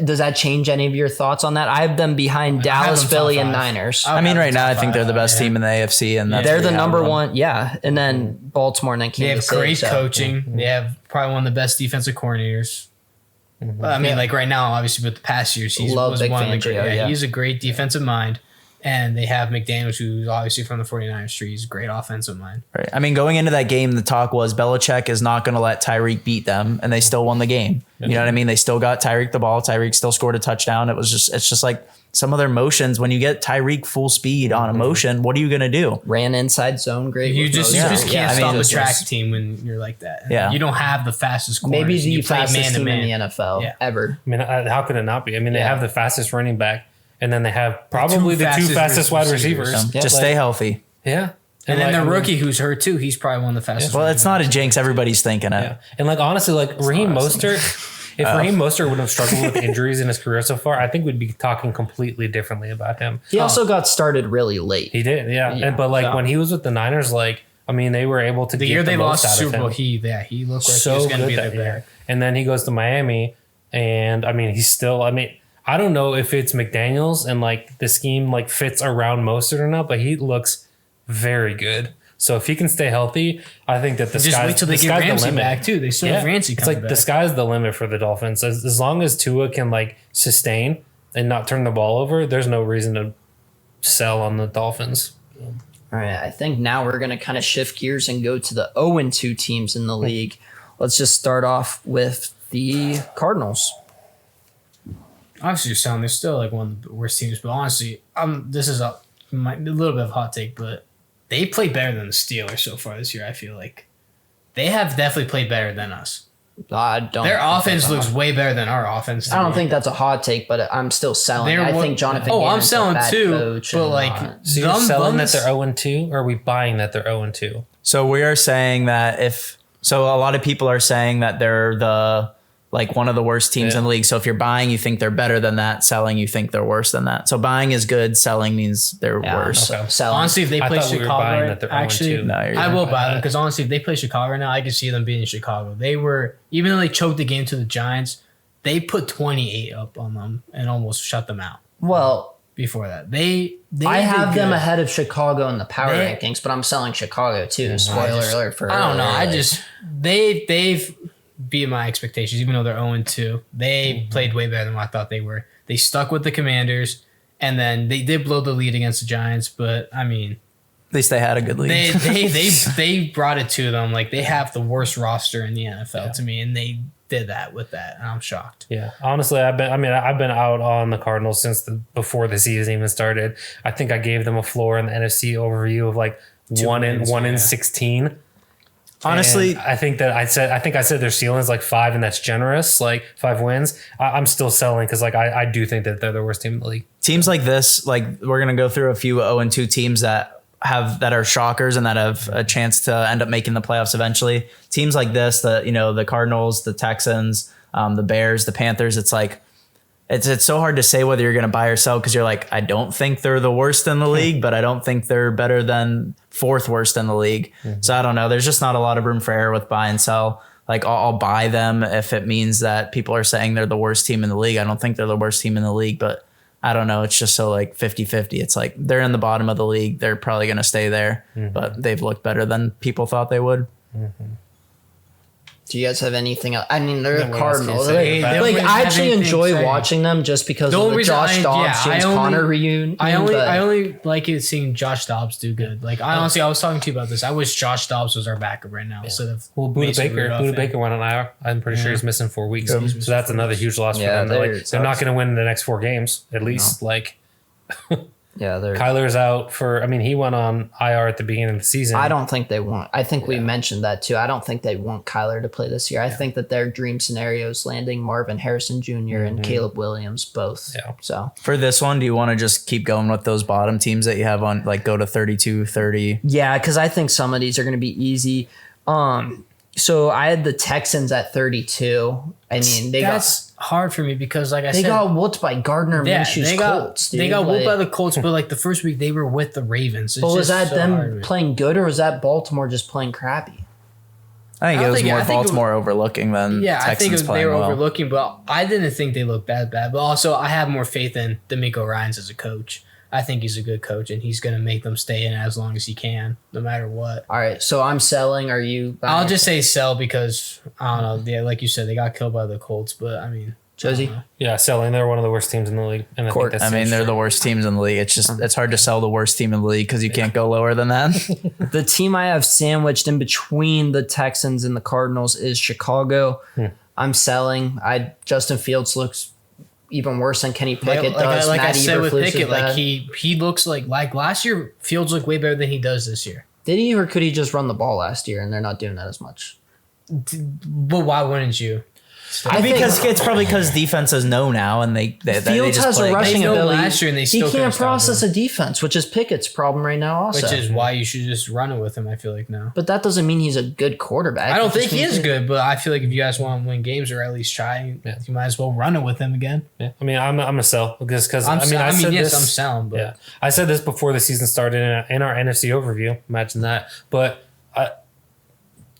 Does that change any of your thoughts on that? I have them behind Dallas, them top Philly, and 5. Niners. I mean, have right the now I top think they're the five, best yeah. team in the AFC, and that's They're where the you have number them. one, yeah. And then Baltimore and then They have Kansas City. great so- coaching. They have probably one of the best defensive coordinators. I mean, like right now, obviously, with the past years, he's Love was Vic one of the Fangio, great. yeah. He's a great defensive mind, and they have McDaniels, who's obviously from the 49ers tree. He's a great offensive mind. Right. I mean, going into that game, the talk was Belichick is not going to let Tyreek beat them, and they still won the game. You know what I mean? They still got Tyreek the ball. Tyreek still scored a touchdown. It's just like some of their motions. When you get Tyreek full speed on a motion, what are you going to do? Ran inside zone, great. You with just Moses. can't I mean, stop a just- track team when you're like that. Yeah. You don't have the fastest corners. Maybe the You play fastest team in man-to-man. the NFL Yeah. ever. I mean, how could it not be? I mean, they Yeah. have the fastest running back, and then they have probably the two fastest wide receivers. receivers. Yeah. Just stay healthy. Yeah. And then like, the I mean, rookie who's hurt too, he's probably one of the fastest. Well, it's not a jinx. Everybody's thinking it. Yeah. And like honestly, like Raheem Mostert, if Raheem Mostert would have struggled with injuries in his career so far, I think we'd be talking completely differently about him. He also got started really late. He did, yeah. Yeah, And but like so- when he was with the Niners, like I mean, they were able to The get year the they most lost the out of Super Bowl, him. he looked like he So was going to good be that there. year. And then he goes to Miami, and I mean, he's still. I mean, I don't know if it's McDaniels and like the scheme like fits around Mostert or not, but he looks very good. So if he can stay healthy, I think that the Just sky's, wait till they the get sky's the Ramsey limit. back too. They still have Ramsey It's coming like back. the sky's the limit for the Dolphins. As long as Tua can like sustain and not turn the ball over, there's no reason to sell on the Dolphins. All right, I think now we're going to kind of shift gears and go to the 0-2 teams in the league. Let's just start off with the Cardinals. Obviously, you're selling. They're still like one of the worst teams. But honestly, this is a little bit of a hot take, but they played better than the Steelers so far this year. I feel like they have definitely played better than us. I don't. Their think offense that's a looks hot- way better than our offense. to I don't me. think that's a hot take, but I'm still selling. They're I one- think Jonathan. Oh, I'm Gannon's a selling bad too, coach but and like not- So you're them selling that bums- they're 0-2, or are we buying that they're 0-2? So we are saying that a lot of people are saying that they're one of the worst teams Yeah. in the league. So if you're buying, you think they're better than that. Selling, you think they're worse than that. So buying is good. Selling means they're Yeah, worse. Okay. selling. Honestly, if they I play thought we were Chicago, buying that they're actually, 0-2. No, you're I not. will buy them because honestly, if they play Chicago right now, I can see them beating Chicago. They were, even though they choked the game to the Giants, they put 28 up on them and almost shut them out. Well, Before that, they I did have them good. ahead of Chicago in the power They- rankings, but I'm selling Chicago too. Spoiler alert for. I don't know. I earlier. just they've beat my expectations, even though they're 0-2. They played way better than what I thought they were. They stuck with the Commanders, and then they did blow the lead against the Giants. But I mean, least they had a good league. They brought it to them. Like, they have the worst roster in the NFL to me, and they did that with that, and I'm shocked. Yeah, honestly, I've been out on the Cardinals since before the season even started. I think I gave them a floor in the NFC overview of like 1 in 16. Honestly, And I think I said their ceiling is like 5, and that's generous, like 5 wins. I'm still selling because like I do think that they're the worst team in the league. teams like this, like we're gonna go through a few 0-2 teams that are shockers and that have a chance to end up making the playoffs eventually. Teams like this, the Cardinals, the Texans, the Bears, the Panthers. It's like it's so hard to say whether you're gonna buy or sell because you're like, I don't think they're the worst in the league, but I don't think they're better than 4th worst in the league. So I don't know. There's just not a lot of room for error with buy and sell. Like I'll buy them if it means that people are saying they're the worst team in the league. I don't think they're the worst team in the league, but I don't know. It's just so like 50-50. It's like they're in the bottom of the league. They're probably going to stay there, but they've looked better than people thought they would. Do you guys have anything else? I mean, they're Yeah, the what else can Cardinals. you say They Like, don't really I have actually anything enjoy exciting. watching them just because The of only the reason Josh Dobbs, James Conner reunion. I but- only like it seeing Josh Dobbs do good. Like I honestly, I was talking to you about this. I wish Josh Dobbs was our backup right now instead of Well, Buda Mason Rudolph. Baker went on IR. I'm pretty sure he's missing 4 weeks. So that's another huge loss for Yeah, them. They're, they're- they're not going to win the next 4 games, at least. Like, Yeah, they're. Kyler's out for, I mean, he went on IR at the beginning of the season. I don't think they want. I think we mentioned that too. I don't think they want Kyler to play this year. I think that their dream scenario is landing Marvin Harrison Jr. and Caleb Williams both. Yeah. So For this one, do you want to just keep going with those bottom teams that you have on, like go to 32, 30? yeah, because I think some of these are going to be easy. So I had the Texans at 32. I mean, That's hard for me because, like I they said, got whooped by Gardner yeah, Minshew's they got Colts. Dude. they got whooped Like, by the Colts, but like the first week they were with the Ravens. It's But was just that so hard to them me. playing good or was that Baltimore just playing crappy? I think I it was think- more I think it was- Baltimore overlooking than Yeah, Texans I think they playing were well. overlooking, but I didn't think they looked that bad. But also, I have more faith in D'Amico Ryans as a coach. I think he's a good coach, and he's going to make them stay in as long as he can, no matter what. All right, so I'm selling. Are you? buying? I'll just say sell because I don't know. Yeah, like you said, they got killed by the Colts, but I mean, Josie. Yeah, selling. They're one of the worst teams in the league. And Court. I think I mean, they're the worst teams in the league. It's just it's hard to sell the worst team in the league because you can't go lower than that. The team I have sandwiched in between the Texans and the Cardinals is Chicago. I'm selling. Justin Fields looks even worse than Kenny Pickett does. like I Matt said with Eberflus Pickett, is like bad. he looks like last year. Fields looked way better than he does this year. Did he or could he just run the ball last year and they're not doing that as much? But why wouldn't you? I think- Because it's probably because defenses know now and they Fields just has play. a rushing They know ability. last year and they he still couldn't can't stop process a defense, which is Pickett's problem right now also. Which is why you should just run it with him. I feel like now. But that doesn't mean he's a good quarterback. I don't It just think he means is good, but I feel like if you guys want to win games or at least try, you might as well run it with him again. Yeah, I mean, I'm a sell because I'm said yes, this, I'm selling, but Yeah, I said this before the season started in our NFC overview. Imagine that. But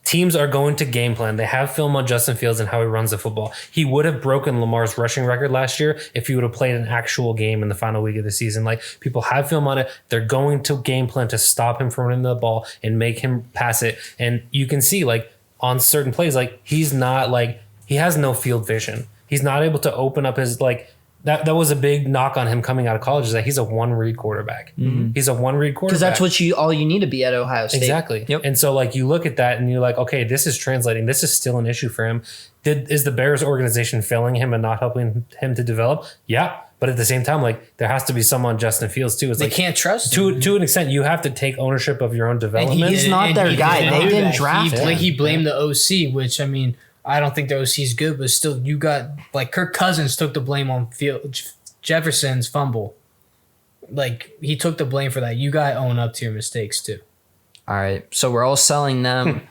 teams are going to game plan. They have film on Justin Fields and how he runs the football. He would have broken Lamar's rushing record last year if he would have played an actual game in the final week of the season. Like, people have film on it. They're going to game plan to stop him from running the ball and make him pass it. And you can see, like, on certain plays, like, he's not, like, he has no field vision. He's not able to open up his, like, that was a big knock on him coming out of college, is that he's a one-read quarterback. He's a one-read quarterback. because that's what all you need to be at Ohio State. Exactly. Yep. And so, like, you look at that and you're like, okay, this is translating. This is still an issue for him. Is the Bears organization failing him and not helping him to develop? Yeah. But at the same time, like, there has to be some on Justin Fields too. It's they like, can't trust him. to an extent, you have to take ownership of your own development. he's not their guy. They do didn't that. draft him. He blamed the OC, which, I mean, I don't think the OC is good, but still, you got, like, Kirk Cousins took the blame on Jefferson's fumble. Like, he took the blame for that. You got to own up to your mistakes too. All right, so we're all selling them.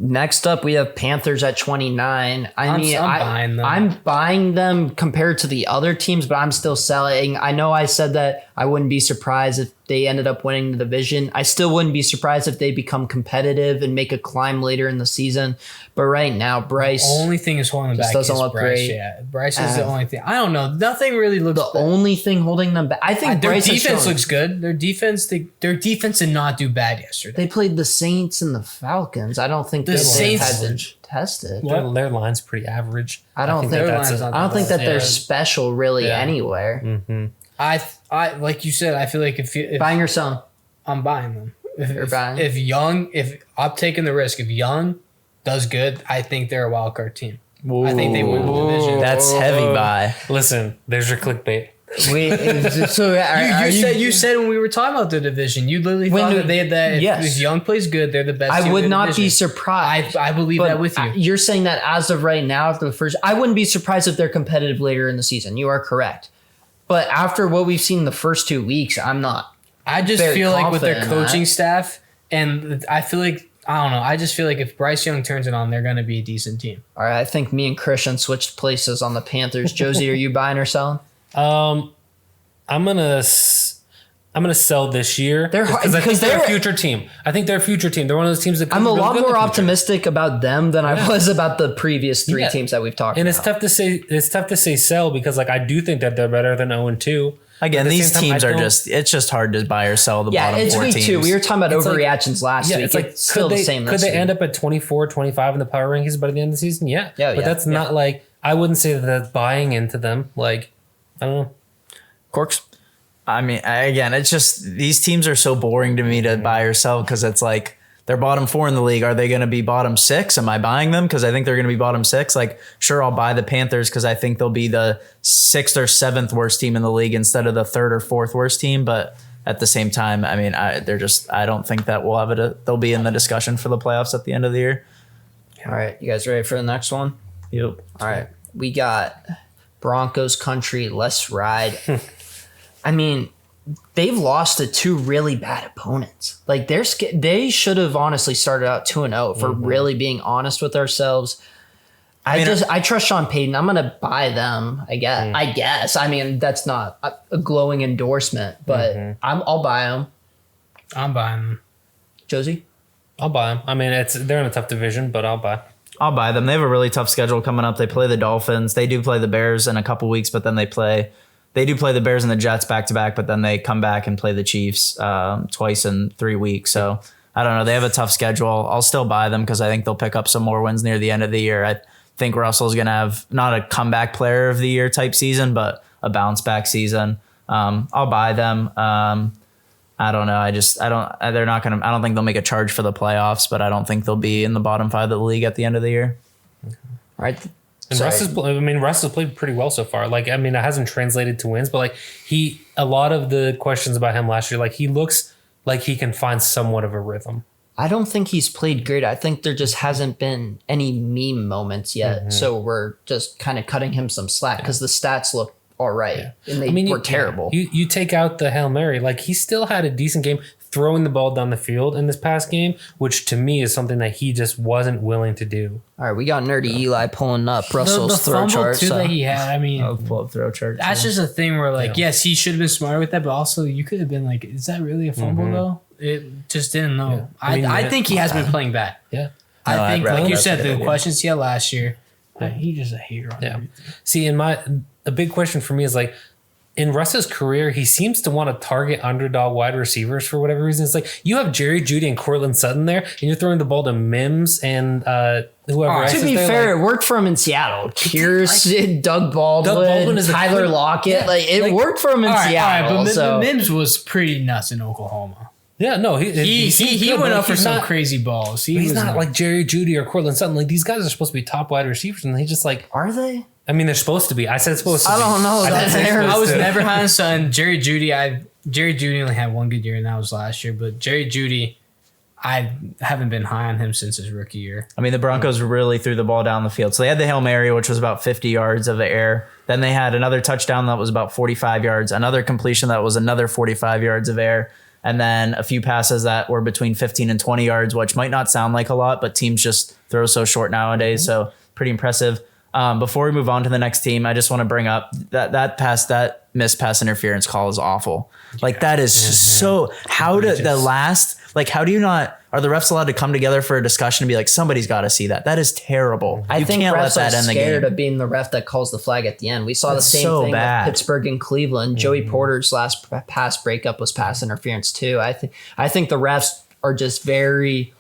Next up, we have Panthers at 29. I'm buying them. I'm buying them compared to the other teams, but I'm still selling. I know I said that I wouldn't be surprised if they ended up winning the division. I still wouldn't be surprised if they become competitive and make a climb later in the season. But right now, Bryce, Only thing is holding them Just back doesn't is look Bryce. great. Yeah, Bryce is the only thing. I don't know. Nothing really looks. the only thing holding them back. I think Their Bryce has defense shown- looks good. Their defense did not do bad yesterday. They played the Saints and the Falcons. I don't think The they Saints- had to test it. Their line's pretty average. I don't think their that's line's a- not I don't think that they're Yeah. special really Yeah. anywhere. I like you said. I feel like if Buying or selling? I'm buying them. You're buying? If I'm taking the risk, if Young does good, I think they're a wild card team. I think they win the division. That's heavy buy. Listen, there's your clickbait. You said when we were talking about the division, you literally thought that if Young plays good, they're the best. I team would in the not division. be surprised. I believe that with you. You're saying that as of right now, after the first, I wouldn't be surprised if they're competitive later in the season. You are correct. But after what we've seen the first 2 weeks, I'm not. I just very feel like with their confident in coaching that. staff, and I feel like, I don't know, I just feel like if Bryce Young turns it on, they're going to be a decent team. All right, I think me and Christian switched places on the Panthers. Josie, are you buying or selling? I'm gonna sell this year. They're hard- because I think because they're a they're- future team. I think they're a future team. They're one of those teams that could I'm be a really lot good in more the future. optimistic about them than I was about the previous 3 Yeah. teams that we've talked And about. it's tough to say. It's tough to say sell because like I do think that they're better than 0-2. Again, At the these same time, teams I are don't- it's just hard to buy or sell the bottom it's four me teams. too. We were talking about It's like- overreactions last week. It's like It's still could the they, same Could this they week. end up at 24, 25 in the power rankings by the end of the season? Yeah. Yeah, but yeah, that's not like I wouldn't say that that's buying into them. Like I don't know. Corks? I mean, again, it's just these teams are so boring to me to buy or sell because it's like they're bottom 4 in the league. Are they going to be bottom 6? Am I buying them because I think they're going to be bottom 6? Like, sure, I'll buy the Panthers because I think they'll be the 6th or 7th worst team in the league instead of the 3rd or 4th worst team. But at the same time, I mean, I don't think that we'll have it. They'll be in the discussion for the playoffs at the end of the year. All right, you guys ready for the next one? Yep. All right, we got Broncos country. Let's ride. I mean, they've lost to 2 really bad opponents. Like they should have honestly started out 2-0 for really being honest with ourselves. I trust Sean Payton. I'm gonna buy them. I guess. I mean, that's not a glowing endorsement, but I'll buy them. I'm buying them. Josie. I'll buy them. I mean, they're in a tough division, but I'll buy. I'll buy them. They have a really tough schedule coming up. They play the Dolphins. They do play the Bears in a couple weeks, but then they do play the Bears and the Jets back to back, but then they come back and play the Chiefs twice in 3 weeks. So I don't know. They have a tough schedule. I'll still buy them because I think they'll pick up some more wins near the end of the year. I think Russell's going to have not a comeback player of the year type season, but a bounce back season. I'll buy them. I don't know. I don't think they'll make a charge for the playoffs, but I don't think they'll be in the bottom 5 of the league at the end of the year. All right. And Russ has played pretty well so far. Like, I mean, it hasn't translated to wins, but like a lot of the questions about him last year, like he looks like he can find somewhat of a rhythm. I don't think he's played great. I think there just hasn't been any meme moments yet. So we're just kind of cutting him some slack because the stats look all right. And they were terrible. You take out the Hail Mary, like he still had a decent game throwing the ball down the field in this past game, which to me is something that he just wasn't willing to do. All right, we got Nerdy Eli pulling up Russell's the throw fumble chart. too So. that he had, I mean, I'll pull up throw chart. that's just a thing where like, yes, he should have been smarter with that, but also you could have been like, is that really a fumble though? It just didn't know. Yeah. I think he has been playing bad. Yeah. I No, think, I'd rather like you that's said, a good the idea. questions he had last year, he just a hater on everything. See, a big question for me is like, in Russ's career, he seems to want to target underdog wide receivers for whatever reason. It's like you have Jerry Jeudy and Cortland Sutton there, and you're throwing the ball to Mims and whoever else To is be there. fair, Like, it worked for him in Seattle. Pierce, Doug Baldwin, is the Tyler quick- Lockett. Yeah, Like it worked for him in Seattle. but so Mims was pretty nuts in Oklahoma. yeah, no, He seems good, went but up for he's some not- crazy balls. He's not like Jerry Jeudy or Cortland Sutton. Like these guys are supposed to be top wide receivers, and he just like. are they? I mean, they're supposed to be. I said supposed to. I be. don't know. I didn't say They're- supposed I was to. never high on Sutton. Jerry Jeudy only had one good year, and that was last year. But Jerry Jeudy, I haven't been high on him since his rookie year. I mean, the Broncos really threw the ball down the field. So they had the Hail Mary, which was about 50 yards of the air. Then they had another touchdown that was about 45 yards, another completion that was another 45 yards of air, and then a few passes that were between 15 and 20 yards, which might not sound like a lot, but teams just throw so short nowadays. So pretty impressive. Before we move on to the next team, I just want to bring up that missed pass interference call is awful. Like that is so. How do you not? Are the refs allowed to come together for a discussion and be like, somebody's got to see that? That is terrible. I You think can't refs let that are end the scared game. of being the ref that calls the flag at the end. We saw That's the same so thing bad. with Pittsburgh and Cleveland. Joey Porter's last pass breakup was pass interference too. I think the refs are just very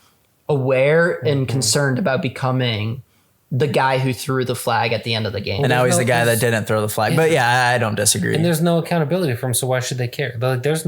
aware and concerned about becoming the guy who threw the flag at the end of the game. And now he's no- the guy that didn't throw the flag. But yeah, I don't disagree. And there's no accountability for him, so why should they care? Like, there's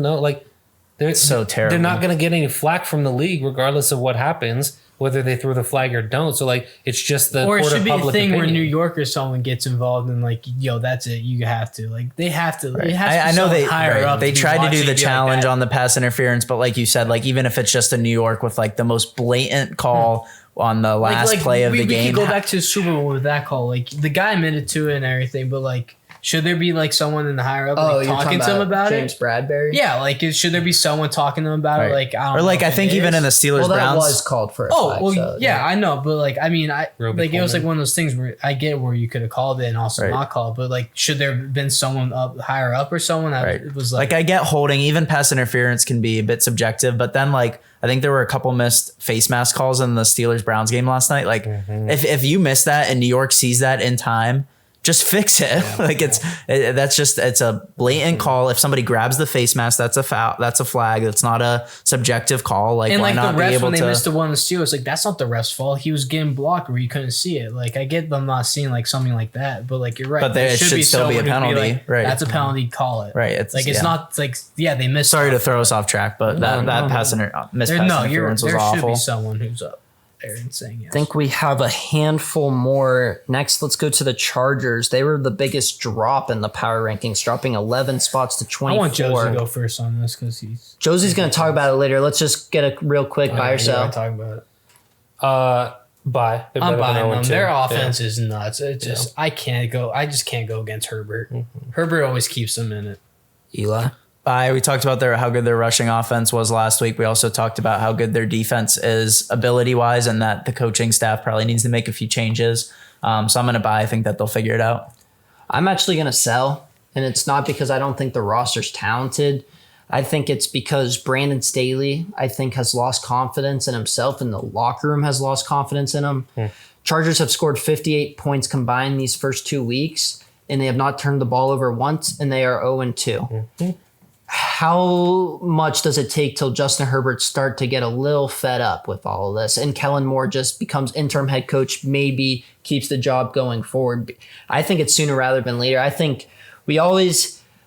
They're So terrible. They're not going to get any flack from the league, regardless of what happens, whether they throw the flag or don't. So like, it's just the Or it court should of be a public thing where opinion. New York or someone gets involved and like, yo, that's it. You have to. Like, they have to. It has to I be know someone they higher up they to be tried to do watching the and be like challenge that. on the pass interference, but like you said, like even if it's just in New York with like the most blatant call on the last play of the game, We could go back to the Super Bowl with that call. Like, the guy admitted to it and everything, but like, should there be like someone in the higher up like, talking to him about James it? Bradbury? Yeah, like, should there be someone talking to him about it? Right. Like, I don't or know like if I it think even is. in the Steelers Well, that Browns, was called for a Oh, flag. well, so, yeah, I know, but like, I mean, Roby like it was like Coleman. one of those things where I get where you could have called it and also Right. not called, but like, should there have been someone up higher up or someone that Right. was like like, I get holding, even pass interference can be a bit subjective, but then like I think there were a couple missed face mask calls in the Steelers Browns game last night. Like if you miss that and New York sees that in time, just fix it. It's a blatant call. If somebody grabs the face mask, that's a foul. That's a flag. That's not a subjective call. Like, and why like not the be refs able when they to? missed the one in the Steelers, like that's not the ref's fault. He was getting blocked where you couldn't see it. Like I get them not seeing like something like that, but like you're right. But there There should still be a someone who'd penalty, like, right. That's a penalty. Call it. Right, it's- like it's yeah. not like they missed. Sorry to throw us off track, but that no, pass missed pass interference was there should awful. be someone who's up there and saying yes. I think we have a handful more. Next, let's go to the Chargers. They were the biggest drop in the power rankings, dropping 11 spots to 24. I want Joe to go first on this because he's Josie's going to talk about it later. Let's just get a real quick buy or sell. Talk about it. Buy. They're I'm better than buying them. 0-2. Their Yeah. offense is nuts. It just I just can't go against Herbert. Herbert always keeps them in it. Eli. We talked about how good their rushing offense was last week. We also talked about how good their defense is ability wise, and that the coaching staff probably needs to make a few changes. So I'm going to buy. I think that they'll figure it out. I'm actually going to sell, and it's not because I don't think the roster's talented. I think it's because Brandon Staley, I think, has lost confidence in himself, and the locker room has lost confidence in him. Chargers have scored 58 points combined these first 2 weeks, and they have not turned the ball over once, and they are 0-2. How much does it take till Justin Herbert start to get a little fed up with all of this, and Kellen Moore just becomes interim head coach, maybe keeps the job going forward? I think it's sooner rather than later. I think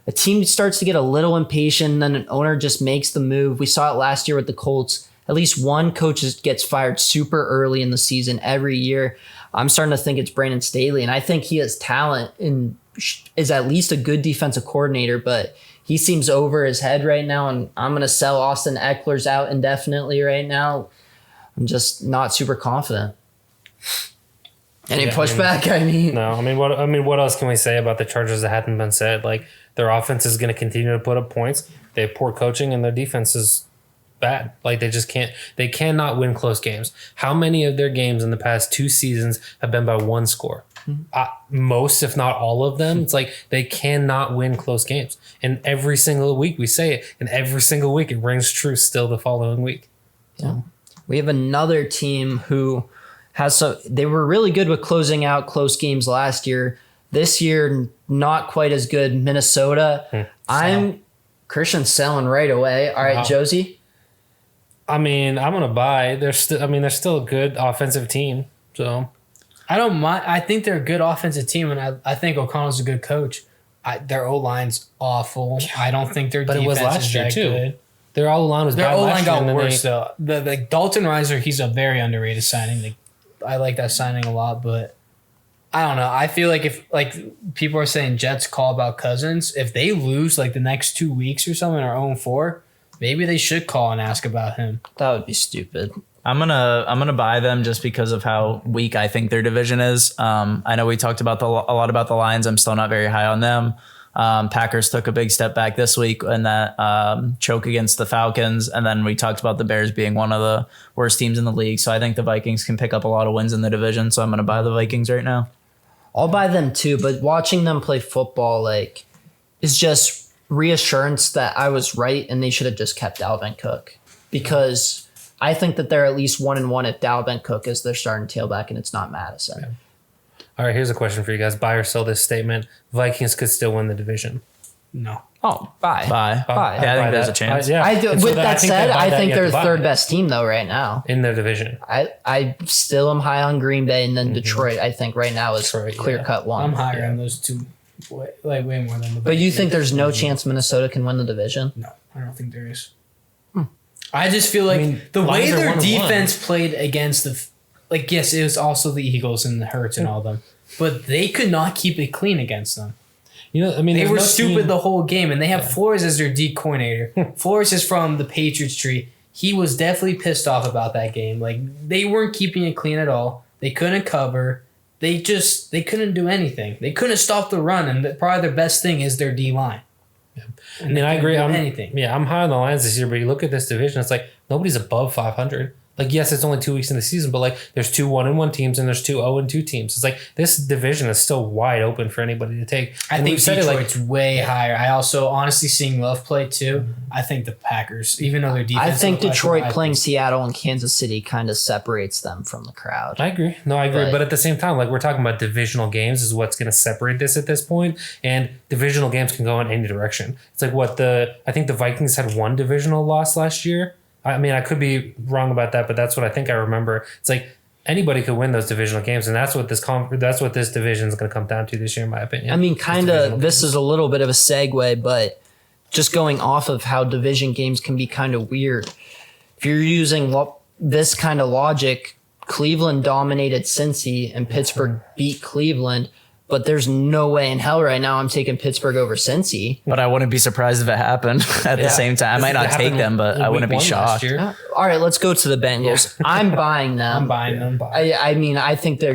a team starts to get a little impatient, then an owner just makes the move. We saw it last year with the Colts. At least one coach gets fired super early in the season every year. I'm starting to think it's Brandon Staley, and I think he has talent and is at least a good defensive coordinator, but he seems over his head right now, and I'm going to sell Austin Eckler's out indefinitely right now. I'm just not super confident. Any pushback? No, what else can we say about the Chargers that hadn't been said? Like, their offense is going to continue to put up points. They have poor coaching, and their defense is bad. Like, they cannot win close games. How many of their games in the past 2 seasons have been by 1 score? Most, if not all of them. It's like they cannot win close games. And every single week we say it, and every single week it rings true still the following week. Yeah. We have another team who they were really good with closing out close games last year. This year, not quite as good. Minnesota. I'm Christian selling right away. All right, Wow. Josie. I'm gonna buy. They're still a good offensive team. So I don't mind. I think they're a good offensive team, and I think O'Connell's a good coach. Their O line's awful. I don't think their But it defense was last is year, that too. good. their O line was Their bad O last line year, got and then worse they- though. The Dalton Reiser, he's a very underrated signing. I like that signing a lot, but I don't know. I feel like if people are saying Jets call about Cousins, if they lose the next 2 weeks or something or 0-4, maybe they should call and ask about him. That would be stupid. I'm gonna buy them just because of how weak I think their division is. I know we talked about a lot about the Lions. I'm still not very high on them. Packers took a big step back this week in that choke against the Falcons, and then we talked about the Bears being one of the worst teams in the league. So I think the Vikings can pick up a lot of wins in the division. So I'm gonna buy the Vikings right now. I'll buy them too, but watching them play football is just reassurance that I was right and they should have just kept Dalvin Cook, because I think that they're at least 1-1 if Dalvin Cook is their starting tailback and it's not Madison. All right, here's a question for you guys. Buy or sell this statement. Vikings could still win the division. No. Oh, buy. Bye. Bye. Yeah, I think there's a that. chance. Yeah. I do, And so with that think said, by I that think you they're have the to third buy best team though right now. in their division. I still am high on Green Bay, and then Detroit I think right now is Detroit, clear cut one. I'm higher on those two. Way more than the But you think there's no chance Minnesota can win the division? No, I don't think there is. I just feel like the way Lions are their 1-1. defense played against yes, it was also the Eagles and the Hurts and all them, but they could not keep it clean against them. You know, I mean, They there's were no stupid team- the whole game, and they have Flores as their D coordinator. Flores is from the Patriots tree. He was definitely pissed off about that game. Like, they weren't keeping it clean at all. They couldn't cover. They couldn't do anything. They couldn't stop the run, and probably their best thing is their D line. I mean, I agree. Anything. I'm high on the Lions this year, but you look at this division, it's like nobody's above 500. Like, yes, it's only 2 weeks in the season, but like there's 2 1-1 teams and there's 2 0-2 teams. It's like this division is still wide open for anybody to take. I And think we've said it, Detroit's way higher. I also, honestly, seeing Love play too, I think the Packers, even though their defense... I think looked like Detroit a- playing Seattle and Kansas City kind of separates them from the crowd. I agree. No, I agree. But- But at the same time, like we're talking about divisional games is what's going to separate this at this point. And divisional games can go in any direction. It's like I think the Vikings had 1 divisional loss last year. I mean, I could be wrong about that, but that's what I think I remember. It's like anybody could win those divisional games, and that's what this division is going to come down to this year, in my opinion. I mean, kind of, divisional this is a little bit of a segue, but just going off of how division games can be kind of weird. If you're using this kind of logic, Cleveland dominated Cincy and Pittsburgh beat Cleveland, but there's no way in hell right now I'm taking Pittsburgh over Cincy. But I wouldn't be surprised if it happened at the same time. I might not take them, but I wouldn't be shocked. All right, let's go to the Bengals. I'm buying them. I'm buying them. I mean, I think they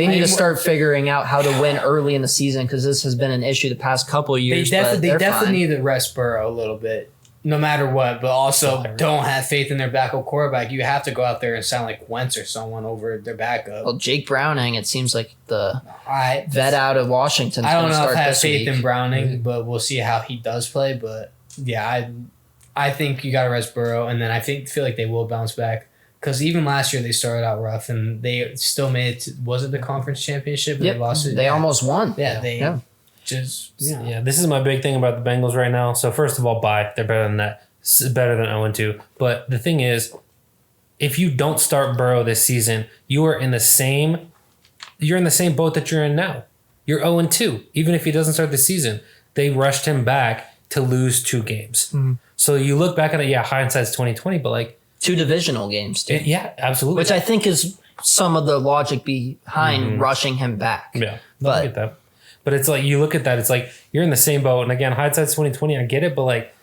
need to start figuring out how to win early in the season because this has been an issue the past couple of They years. definitely fine. need to rest Burrow a little bit, no matter what. But also, don't have faith in their backup quarterback. You have to go out there and sound like Wentz or someone over their backup. Well, Jake Browning, it seems like the I vet out of Washington. I don't know start if I have this faith week. in Browning, but we'll see how he does play. But yeah, I think you got to rest Burrow, and then I feel like they will bounce back. Because even last year they started out rough, and they still made it. Was it the conference championship? And Yep, they lost it. they Yeah. almost won. Yeah, they Yeah. just Yeah, this is my big thing about the Bengals right now. So first of all, bye. They're better than that. Better than 0-2. But the thing is, if you don't start Burrow this season, you're in the same boat that you're in now. You're 0-2. Even if he doesn't start the season, they rushed him back to lose 2 games. So you look back at it, yeah, hindsight's 2020, but like 2 divisional games, too. yeah, absolutely. Which I think is some of the logic behind rushing him back. Yeah, But- I get that. But it's like you look at that, it's like you're in the same boat. And again, hindsight's 2020. I get it, but like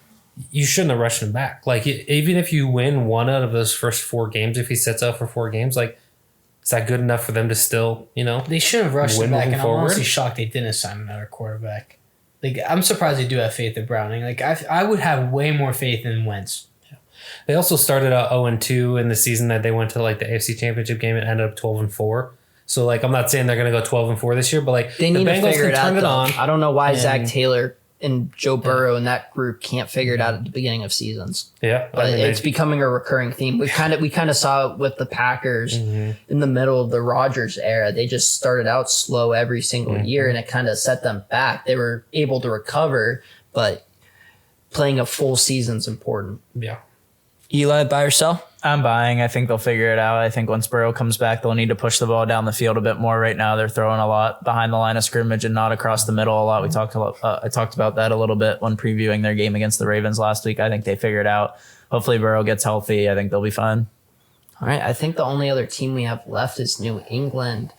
you shouldn't have rushed him back. Like even if you win 1 out of those first 4 games, if he sets up for 4 games, like is that good enough for them to still, they should have rushed Win him back. moving And forward? I'm honestly shocked they didn't sign another quarterback. Like I'm surprised they do have faith in Browning. Like I would have way more faith in Wentz. They also started out 0-2 in the season that they went to like the AFC Championship game and ended up 12-4. So like I'm not saying they're gonna go 12-4 this year, but like They need the to Bengals figure can it out. turn it though. on. I don't know why And- Zach Taylor and Joe Burrow and that group can't figure it out at the beginning of seasons. Yeah, But I mean, it's becoming a recurring theme. We kind of saw it with the Packers in the middle of the Rodgers era. They just started out slow every single year, and it kind of set them back. They were able to recover, but playing a full season's important. yeah. Eli, buy or sell? I'm buying. I think they'll figure it out. I think once Burrow comes back, they'll need to push the ball down the field a bit more. Right now, they're throwing a lot behind the line of scrimmage and not across the middle a lot. I talked about that a little bit when previewing their game against the Ravens last week. I think they figured out. Hopefully, Burrow gets healthy. I think they'll be fine. All right. I think the only other team we have left is New England.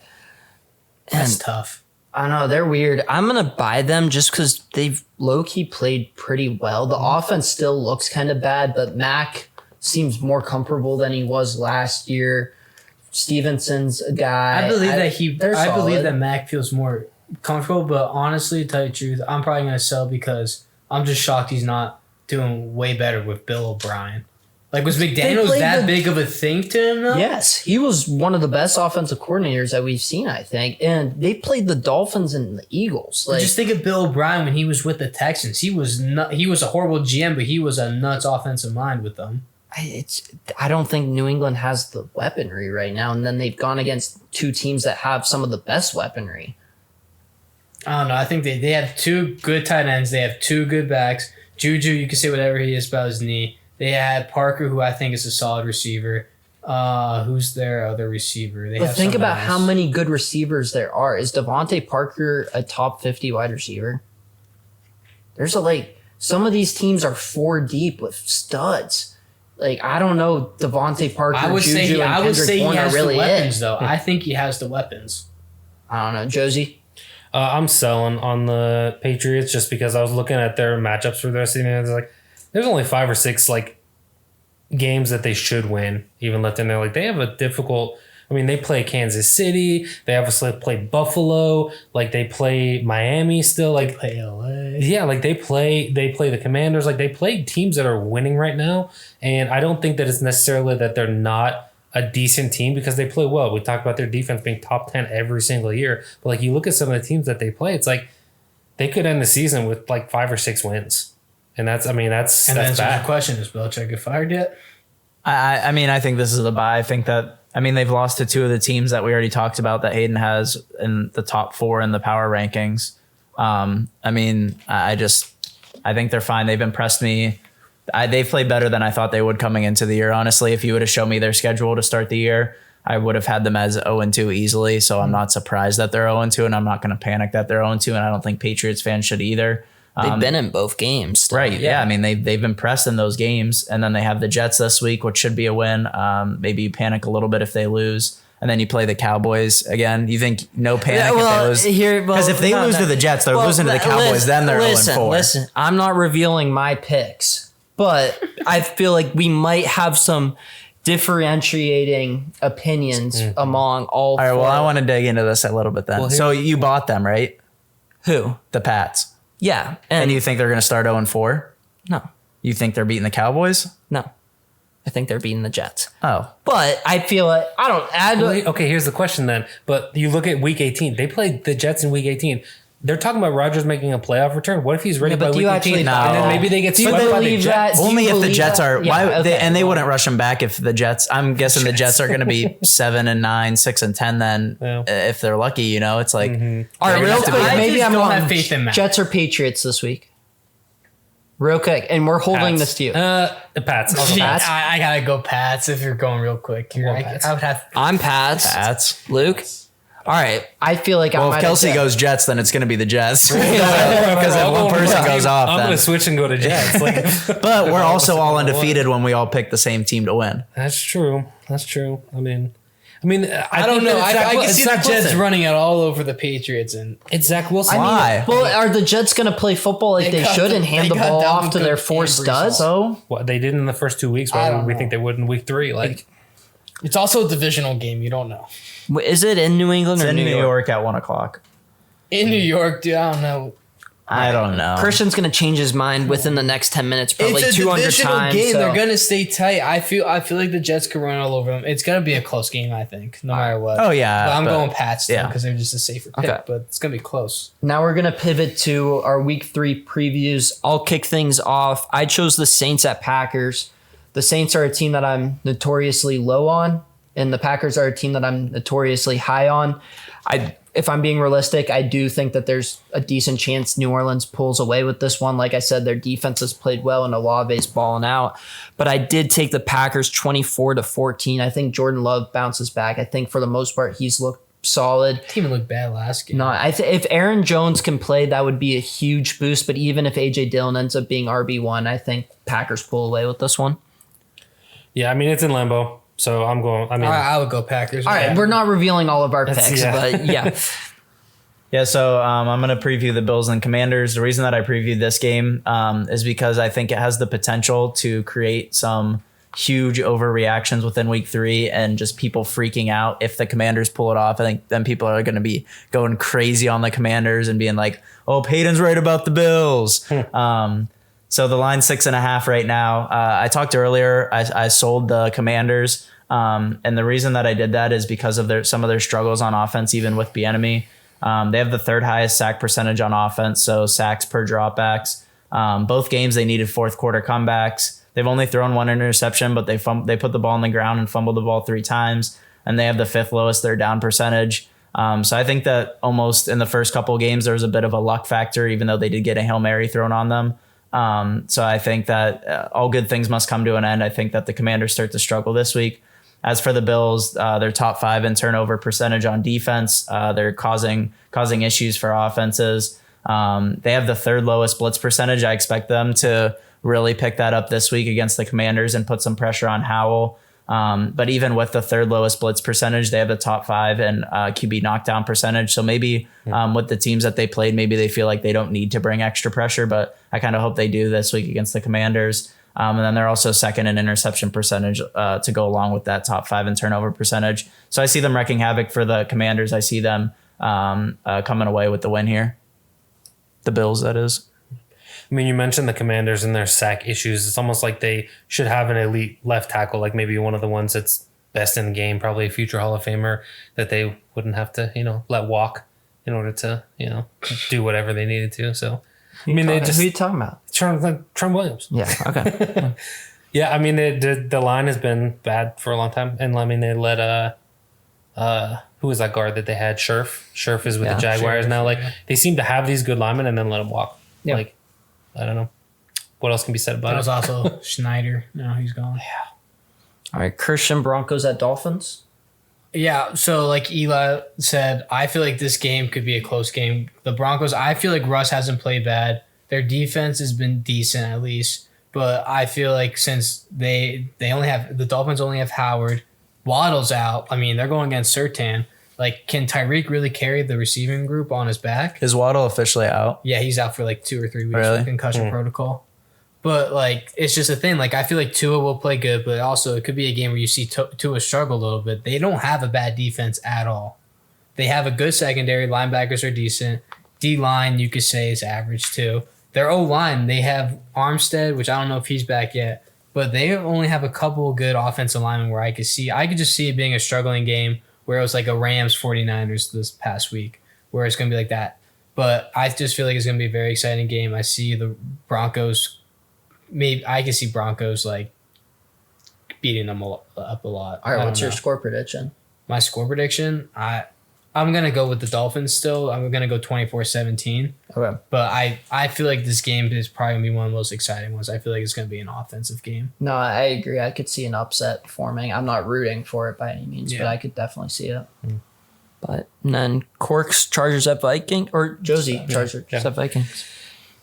That's And tough. I don't know. They're weird. I'm going to buy them just because they've low-key played pretty well. The offense still looks kind of bad, but Mac seems more comfortable than he was last year. Stevenson's a guy. I believe they're I believe solid. that Mac feels more comfortable, but honestly, to tell you the truth, I'm probably gonna sell because I'm just shocked he's not doing way better with Bill O'Brien. Like, was McDaniels played that the- big of a thing to him? Though? Yes, he was one of the best offensive coordinators that we've seen, I think. And they played the Dolphins and the Eagles. But just think of Bill O'Brien when he was with the Texans. He was a horrible GM, but he was a nuts offensive mind with them. I don't think New England has the weaponry right now. And then they've gone against 2 teams that have some of the best weaponry. I don't know. I think they have 2 good tight ends. They have 2 good backs. Juju, you can say whatever he is about his knee. They had Parker, who I think is a solid receiver. Who's their other receiver? They But have think someone about else. how many good receivers there are. Is Devontae Parker a top 50 wide receiver? There's some of these teams are 4 deep with studs. Like, I don't know, Devontae Parker, I would Juju, say he, and I would Kendrick say he Bourne are has really the weapons, it. though. I think he has the weapons. I don't know, Josie. I'm selling on the Patriots just because I was looking at their matchups for the rest of the year. There's only 5 or 6 like games that they should win, even left in there. Like they have a difficult. I mean, they play Kansas City. They obviously play Buffalo. Like they play Miami still. Like Play LA. yeah, like they play the Commanders. Like they play teams that are winning right now. And I don't think that it's necessarily that they're not a decent team because they play well. We talk about their defense being top 10 every single year. But like you look at some of the teams that they play, it's like they could end the season with like 5 or 6 wins. And that's And that's then the bad. question, is Belichick get fired yet? I mean, I think this is a buy. I think that, I mean, they've lost to 2 of the teams that we already talked about that Hayden has in the top 4 in the power rankings. I mean, I think they're fine. They've impressed me. They've played better than I thought they would coming into the year. Honestly, if you would have shown me their schedule to start the year, I would have had them as 0-2 easily. So I'm not surprised that they're 0-2, and I'm not going to panic that they're 0-2, and I don't think Patriots fans should either. They've been in both games. Still. Right. Yeah. I mean, they've impressed in those games. And then they have the Jets this week, which should be a win. Maybe you panic a little bit if they lose. And then you play the Cowboys again. You think no panic if they lose? Because if they lose to the Jets, they're losing to the Cowboys, then they're 0-4. Listen, I'm not revealing my picks, but I feel like we might have some differentiating opinions among all All right. four. Well, I want to dig into this a little bit then. Well, So you bought them, right? Who? The Pats. Yeah. And you think they're going to start 0-4? No. You think they're beating the Cowboys? No. I think they're beating the Jets. Oh. But I feel like Okay, here's the question then. But you look at Week 18. They played the Jets in Week 18. They're talking about Rodgers making a playoff return. What if he's ready Yeah, but by do Week you 18? actually- And then No. maybe they get Do you swept by the believe Jets. that? Do you Only if the believe Jets that? are, Yeah, okay. they wouldn't rush them back if the Jets. I'm guessing the Jets are going to be 7-9, 6-10. Then Yeah. if they're lucky, you know, it's like All right, They're real gonna have to quick. be- Maybe I I'm just don't wrong. have faith in Matt. Jets or Patriots this week? Real quick, and we're holding Pats. this to you. The Pats. I'll go Yeah, Pats. I gotta go Pats if you're going real quick. I'm going Pats. I would have. I'm Pats. Pats. Luke. All right, I feel like Well, I if Kelsey goes Jets, then it's going to be the Jets. Because I'll if go one with person Pats. goes off, I'm then. going to switch and go to Jets. Like, But we're also all undefeated when we all pick the same team to win. that's true. That's true. I mean, I don't know. I can see the Jets running it all over the Patriots, and It's Zach Wilson. Why? Well, are the Jets going to play football like they got should the- and hand they the got ball Dalvin off to their Cook 4 and Brees studs? Hall. So What they did in the first 2 weeks, I why don't would we know. think they would in Week 3? Like, it's also a divisional game. You don't know. Is it in New England it's or in New New York? York at 1 o'clock. In New York, dude, I don't know. I don't know. Christian's going to change his mind within the next 10 minutes, probably It's a 200 divisional times. game. so- They're gonna stay tight. I feel like the Jets could run all over them. It's gonna be a close game. I think, no matter what. Oh, yeah, But I'm but- going Pats yeah. because they're just a safer pick. Okay. But it's gonna be close. Now we're going to pivot to our week 3 previews. I'll kick things off. I chose the Saints at Packers. The Saints are a team that I'm notoriously low on, and the Packers are a team that I'm notoriously high on. If I'm being realistic, I do think that there's a decent chance New Orleans pulls away with this one. Like I said, their defense has played well and Olave's balling out. But I did take the Packers 24-14. I think Jordan Love bounces back. I think for the most part, he's looked solid. Didn't even look bad last game. No, if Aaron Jones can play, that would be a huge boost. But even if AJ Dillon ends up being RB1, I think Packers pull away with this one. yeah, I mean, it's in Lambeau. So I'm going. I mean, I would go Packers. All right, we're not revealing all of our picks, yeah. but yeah. Yeah, so I'm going to preview the Bills and Commanders. The reason that I previewed this game is because I think it has the potential to create some huge overreactions within week 3 and just people freaking out if the Commanders pull it off. I think then people are going to be going crazy on the Commanders and being like, oh, Peyton's right about the Bills. So the line's 6.5 right now. I talked earlier, I sold the Commanders. And the reason that I did that is because of some of their struggles on offense, even with Bieniemy. They have the 3rd highest sack percentage on offense, so sacks per dropbacks. Both games they needed 4th quarter comebacks. They've only thrown 1 interception, but they put the ball on the ground and fumbled the ball 3 times, and they have the 5th lowest third down percentage. So I think that almost in the first couple of games there was a bit of a luck factor, even though they did get a Hail Mary thrown on them. So I think that all good things must come to an end. I think that the Commanders start to struggle this week. As for the Bills, they're top 5 in turnover percentage on defense. They're causing issues for offenses. They have the third lowest blitz percentage. I expect them to really pick that up this week against the Commanders and put some pressure on Howell. But even with the third lowest blitz percentage, they have the top 5 in QB knockdown percentage. So maybe with the teams that they played, maybe they feel like they don't need to bring extra pressure, but I kind of hope they do this week against the Commanders. And then they're also second in interception percentage to go along with that top 5 in turnover percentage. So I see them wrecking havoc for the Commanders. I see them coming away with the win here. The Bills, that is. I mean, you mentioned the Commanders and their sack issues. It's almost like they should have an elite left tackle, like maybe one of the ones that's best in the game, probably a future Hall of Famer that they wouldn't have to, let walk in order to, do whatever they needed to. So, who are you talking about? Trent Williams. Yeah. Okay. Yeah, I mean, the line has been bad for a long time, and I mean, they let who was that guard that they had? Scherf is with the Jaguars now. Like they seem to have these good linemen and then let them walk. Yeah. Like I don't know what else can be said about That it. was also Schneider. No, he's gone. All right. Christian, Broncos at Dolphins. Yeah, so like Eli said, I feel like this game could be a close game. The Broncos, I feel like Russ hasn't played bad. Their defense has been decent at least, but I feel like since the Dolphins only have Howard, Waddle's out. I mean, they're going against Surtain. Like, can Tyreek really carry the receiving group on his back? Is Waddle officially out? Yeah, he's out for like 2 or 3 weeks Really? with concussion protocol. But, like, it's just a thing. Like, I feel like Tua will play good, but also it could be a game where you see Tua struggle a little bit. They don't have a bad defense at all. They have a good secondary. Linebackers are decent. D-line, you could say, is average, too. Their O-line, they have Armstead, which I don't know if he's back yet, but they only have a couple of good offensive linemen where I could just see it being a struggling game where it was like a Rams 49ers this past week, where it's going to be like that. But I just feel like it's going to be a very exciting game. I see the Broncos, maybe I can see Broncos like beating them up a lot. All right. What's your score prediction? My score prediction? I'm going to go with the Dolphins still. I'm going to go 24-17. Okay. But I feel like this game is probably going to be one of the most exciting ones. I feel like it's going to be an offensive game. No, I agree. I could see an upset forming. I'm not rooting for it by any means, but I could definitely see it. But and then Corks Chargers at Viking or Josie Chargers at Vikings.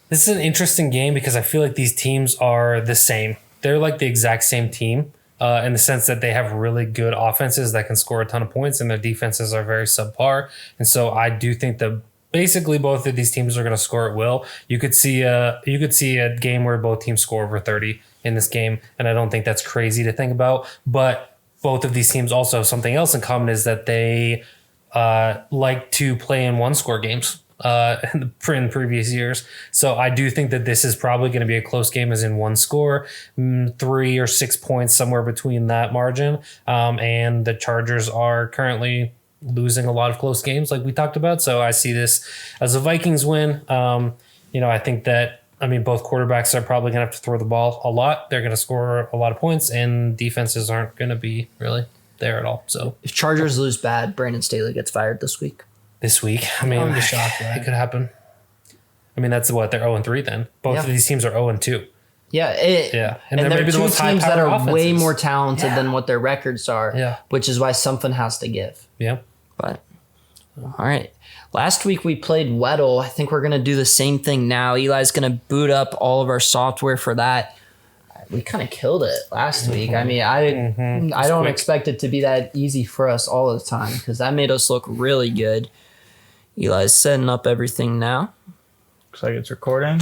This is an interesting game because I feel like these teams are the same. They're like the exact same team in the sense that they have really good offenses that can score a ton of points and their defenses are very subpar. And so I do think that basically both of these teams are going to score at will. You could see a game where both teams score over 30 in this game, and I don't think that's crazy to think about. But both of these teams also have something else in common is that they like to play in one-score games in previous years. So I do think that this is probably going to be a close game as in one score, 3 or 6 points, somewhere between that margin. And the Chargers are currently losing a lot of close games like we talked about. So I see this as a Vikings win. I think that, both quarterbacks are probably going to have to throw the ball a lot. They're going to score a lot of points and defenses aren't going to be really there at all. So If Chargers lose bad, Brandon Staley gets fired this week. this week, I wouldn't be shocked, right? it could happen. That's what they're 0-3 then. Both of these teams are 0-2. Yeah, Yeah. And they're there are maybe the two most teams that are high-powered way offenses. more talented than what their records are, Yeah. which is why something has to give. Yeah. But all right. Last week we played Weddle. I think we're gonna do the same thing now. Eli's gonna boot up all of our software for that. We kind of killed it last week. I don't quick. expect it to be that easy for us all the time because that made us look really good. Eli's setting up everything now. Looks like it's recording.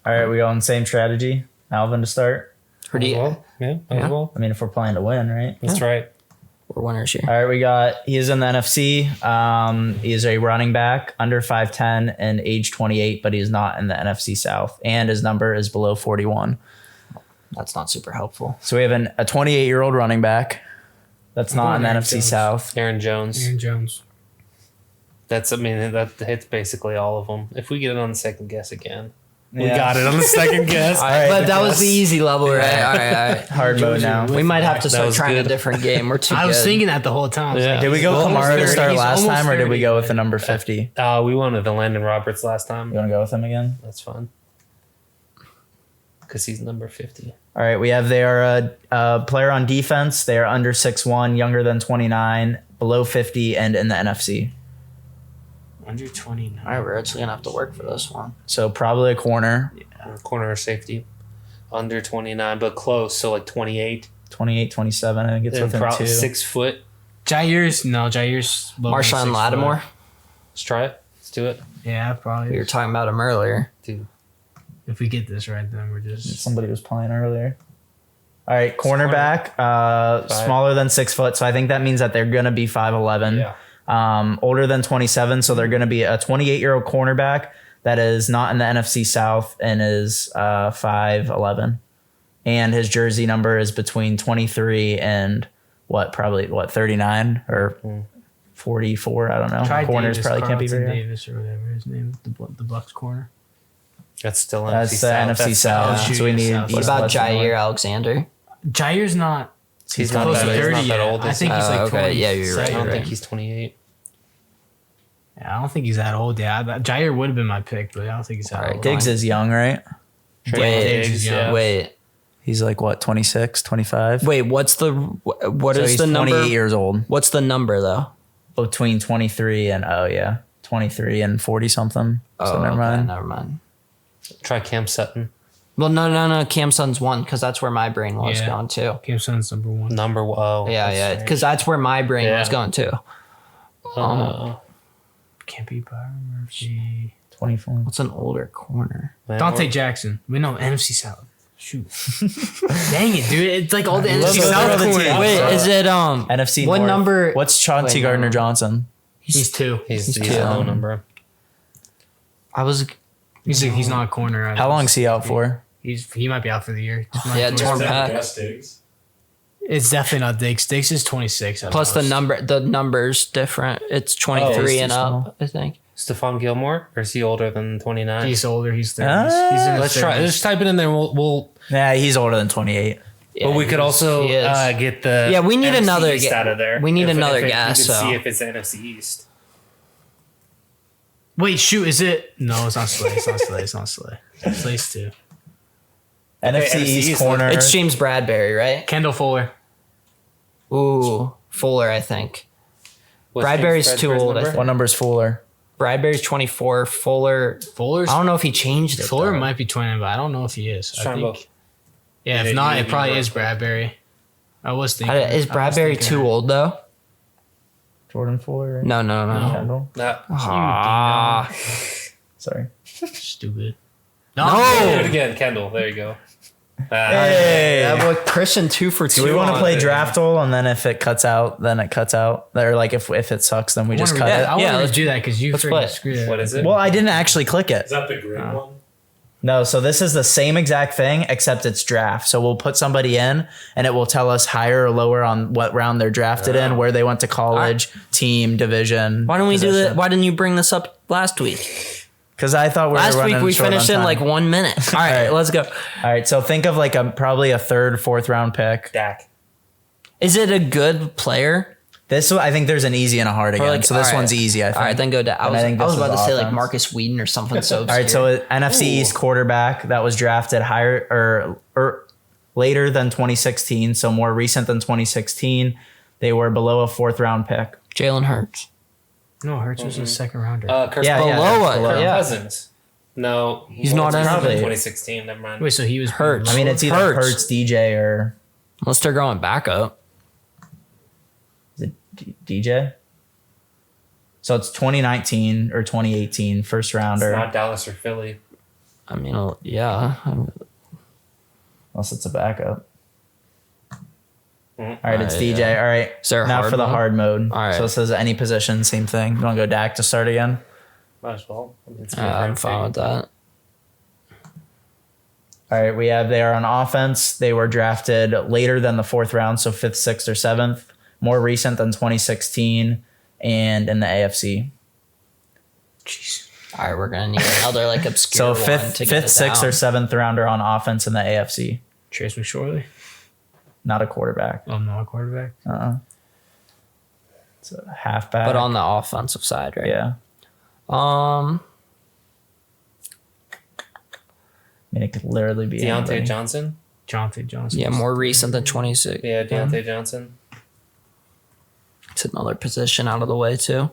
All right, we go on the same strategy. Alvin to start. Pretty. Well, yeah. As well. If we're playing to win, right? That's right. We're winners here. All right, he is in the NFC. He is a running back, under 5'10", and age 28, but he is not in the NFC South. And his number is below 41. That's not super helpful. So we have a 28-year-old running back that's not in the Aaron NFC Jones. South. Aaron Jones. Aaron Jones. That hits basically all of them. If we get it on the second guess again. We Yeah. got it on the second guess. All right, But that was the easy level, right? All right. hard mode now. We might have to That start was trying a good. different game. We're too I was good. thinking that the whole time. I was Yeah. like, Did we go he's almost Kamara to 30. start He's last almost time, or did we 30. go with the number 50? We went with the Landon Roberts last time. You want to go with him again? That's fun. Because he's number 50. All right, they are a player on defense. They are under 6'1", younger than 29, below 50, and in the NFC. Under 29. All right, we're actually gonna have to work for this one. So probably a corner. Corner or safety. Under 29, but close. So like 28. 28, 27. I think it's And within probably 2. 6 foot. Jair's lower than Marshawn 6 Lattimore. foot. Let's try it. Let's do it. Yeah, probably. We were talking about him earlier. Dude. If we get this right, then we're just. Somebody was playing earlier. All right, cornerback, smaller than 6 foot. So I think that means that they're going to be 5'11". Yeah. Older than 27. So they're going to be a 28-year-old cornerback that is not in the NFC South and is 5'11". And his jersey number is between 23 and probably 39 or 44. I don't know. Try Corners Davis, probably can't be Carlton very. Davis or whatever his name, the Bucks corner. That's still That's the NFC That's South. South. So we need. South. What East, about West, and Jair North. Alexander? Jair's not. He's not close to that, he's 30 not that yet. old. I is think he? he's like okay. 20. Yeah, you're right. I don't You're think right. he's 28. Yeah, I don't think he's that old. Yeah, Jair would have been my pick, but I don't think he's that All right, old. Diggs is young, right? Trey Diggs is young. yeah. Wait, He's like what, 26, 25? what's the what So is he's the 28 number? years old. What's the number though? Between 23 and 23 and 40 something. So never okay, mind. Never mind. Try Cam Sutton. Well, no. Cam Sutton's one because that's where my brain was Yeah. going too. Cam Sutton's number 1. Number one. Yeah, because that's where my brain was Yeah. going too. Can't be Byron Murphy. 24. What's an older corner? Dante Jackson. We know NFC South. Shoot. Dang it, dude. It's like all the love NFC those South other corners. teams. Wait, is it NFC what North. number? What's Chauncey Wait, no. Gardner Johnson? He's 2. He's He's a low two. number. I was He's not a corner. either. How long is he out for? He might be out for the year. Yeah, Is torn that pec. Gus Diggs? It's definitely not Diggs. Diggs is 26. at plus the most. the numbers different. It's 23 he's and too up, I think. Stephon Gilmore? Or is he older than 29? He's older. He's 30s. Ah. He's in Let's his try. 30s. Let's type it in there. We'll Yeah, he's older than 28. Yeah, but we could also he is. get the Yeah, we need NFC another East ga- out of there. we need another if guess, You could so. see if it's the NFC East. Wait, shoot. Is it? No, it's not Slay. It's not Slay. It's not Slay. Slay's 2. NFC East East, corner. It's James Bradbury, right? Kendall Fuller. Ooh, Fuller, I think. What's Bradbury's James too Bradbury's old, I number? think. What number's Fuller? Bradbury's 24. Fuller, Fuller's. I don't know if he changed it. Fuller though. might be 29, but I don't know if he is. Try I 'em think. both. Yeah, Yeah, if not, you- it probably you is both. Bradbury. I was thinking. Is Bradbury too old though? Jordan Fuller? Right? No. Kendall? Nah. Ah, Sorry. Stupid. Do it again, Kendall. There you go. Hey. that boy Christian 2 for 2. Do we want to on play it. Draftle, and then if it cuts out, then it cuts out? Or like if it sucks, then we just cut I it? want Yeah, to let's- do that because you let's freaking play. screwed it. What is it? Well, I didn't actually click it. Is that the grid one? No, so this is the same exact thing, except it's draft. So we'll put somebody in, and it will tell us higher or lower on what round they're drafted in, where they went to college, team, division. Why don't we do that? Why didn't you bring this up last week? Because I thought we were Last running week we short on finished in time. like 1 minute. All right, right. let's go. All right, so think of like probably a third, fourth round pick. Dak. Is it a good player? This I think there's an easy and a hard again. like, so this all right. one's easy. I think. All right, then go down. I And was, I think I was this about is to say like offense. Marcus Whedon or something so All right, obscure. so NFC East quarterback that was drafted higher or later than 2016, so more recent than 2016. They were below a fourth round pick. Jalen Hurts. No, Hurts was a second rounder. Kirk Yeah, yeah, Below that's it. below. Yeah. Cousins. No, He's not in probably it. 2016. Never mind. Wait, so he was Hurts. I mean, it's either Hurts. Hurts, DJ, or Unless they're going back up. is it DJ? So it's 2019 or 2018 first It's rounder, not Dallas or Philly. I mean, yeah. unless it's a backup. Mhm. All right, it's Alright, DJ. yeah. All right, Is there a now hard for the mode? hard mode. All right. So it says any position, same thing. You want to go Dak to start again? Might as well. I mean, it's I'm fine with that. All right, we have they are on offense. They were drafted later than the fourth round, so fifth, sixth, or seventh. More recent than 2016, and in the AFC. Jeez. All right, we're gonna need another like So obscure one fifth, to get fifth, it sixth, down. or seventh rounder on offense in the AFC. Trace McSorley. Not a quarterback. Oh, no, a quarterback. It's a halfback. But on the offensive side, right? yeah, Um, I mean it could literally be Deontay anybody. Johnson. Jonte Johnson. yeah, more recent than 26. Yeah, Deontay Johnson. It's another position out of the way too.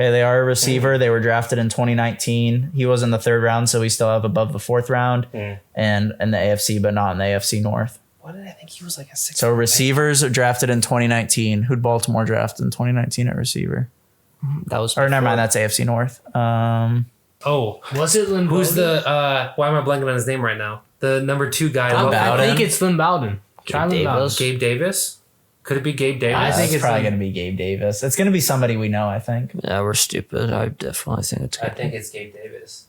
Okay, they are a receiver. They were drafted in 2019. He was in the 3rd round, so we still have above the 4th round and in the AFC, but not in the AFC North. What did I think he was like a 6? So receivers are drafted in 2019. Who'd Baltimore draft in 2019 at receiver? That was Or never mind, that's AFC North. Oh, Was it Lynn who's Bowden? the? Why am I blanking on his name right now? The number 2 guy. I think Bowden? it's Lynn Bowden. Try Lynn Bowden. Davis. Gabe Davis. Could it be Gabe Davis? I think it's it's probably like- going to be Gabe Davis. It's going to be somebody we know, I think. Yeah, we're stupid. I definitely think it's I good. think it's Gabe Davis.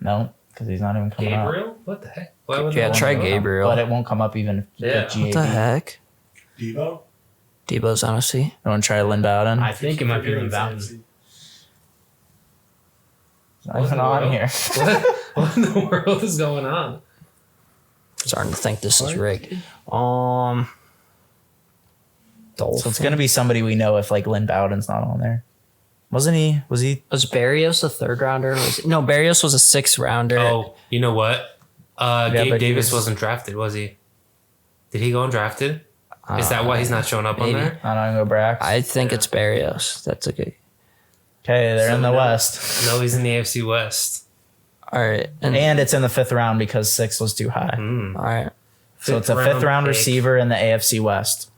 No, because he's not even coming up. Gabriel? What the heck? Why would Yeah, that try one come up? Gabriel. But it won't come up even if Yeah. GAB. What the heck? Debo? Debo's honesty. You want to try Lynn Bowden? I think it might be Lynn Bowden. He's not even on here. What in the world is going on? Starting to think this is rigged. Dolphins. So it's going to be somebody we know if like Lynn Bowden's not on there. Wasn't he? Was he? Was Barrios a 3rd rounder? No, Barrios was a 6th rounder. Oh, you know what? but Gabe he Davis was- wasn't drafted, was he? Did he go undrafted? Is that why he's not showing up on maybe. there? I don't know, Brax. I think it's Barrios. That's a good. Okay, they're in the So no. West. No, he's in the AFC West. All right. And it's in the 5th round because 6 was too high. All right. So it's a 5th round pick. receiver in the AFC West.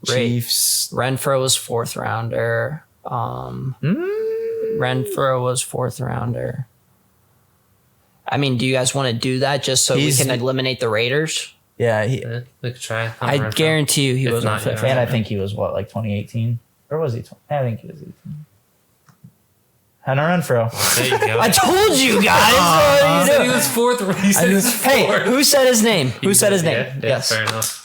Right. Chiefs. Renfro was 4th rounder. Renfro was 4th rounder. I mean, do you guys want to do that just so He's- we can eliminate the Raiders? Yeah, We could try. I guarantee you he If was on not, 5th yeah. and I round. think he was what, like 2018? Or was he 20? I think he was 18. Hunter Renfro. There you go. I told you guys. He What said are he you was 4th. He said he was doing? Hey, 4th. who said his name? Who said his name? Yeah, Yes. fair enough.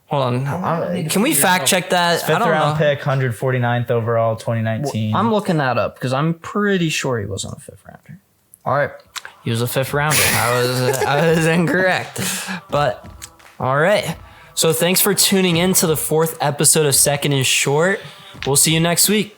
Hold on. Can we fact check that? I 5th don't round know. pick, 149th overall, 2019. I'm looking that up because I'm pretty sure he was on a 5th rounder. All right. He was a 5th rounder. I was incorrect. But all right. So thanks for tuning in to the 4th episode of Second and Short. We'll see you next week.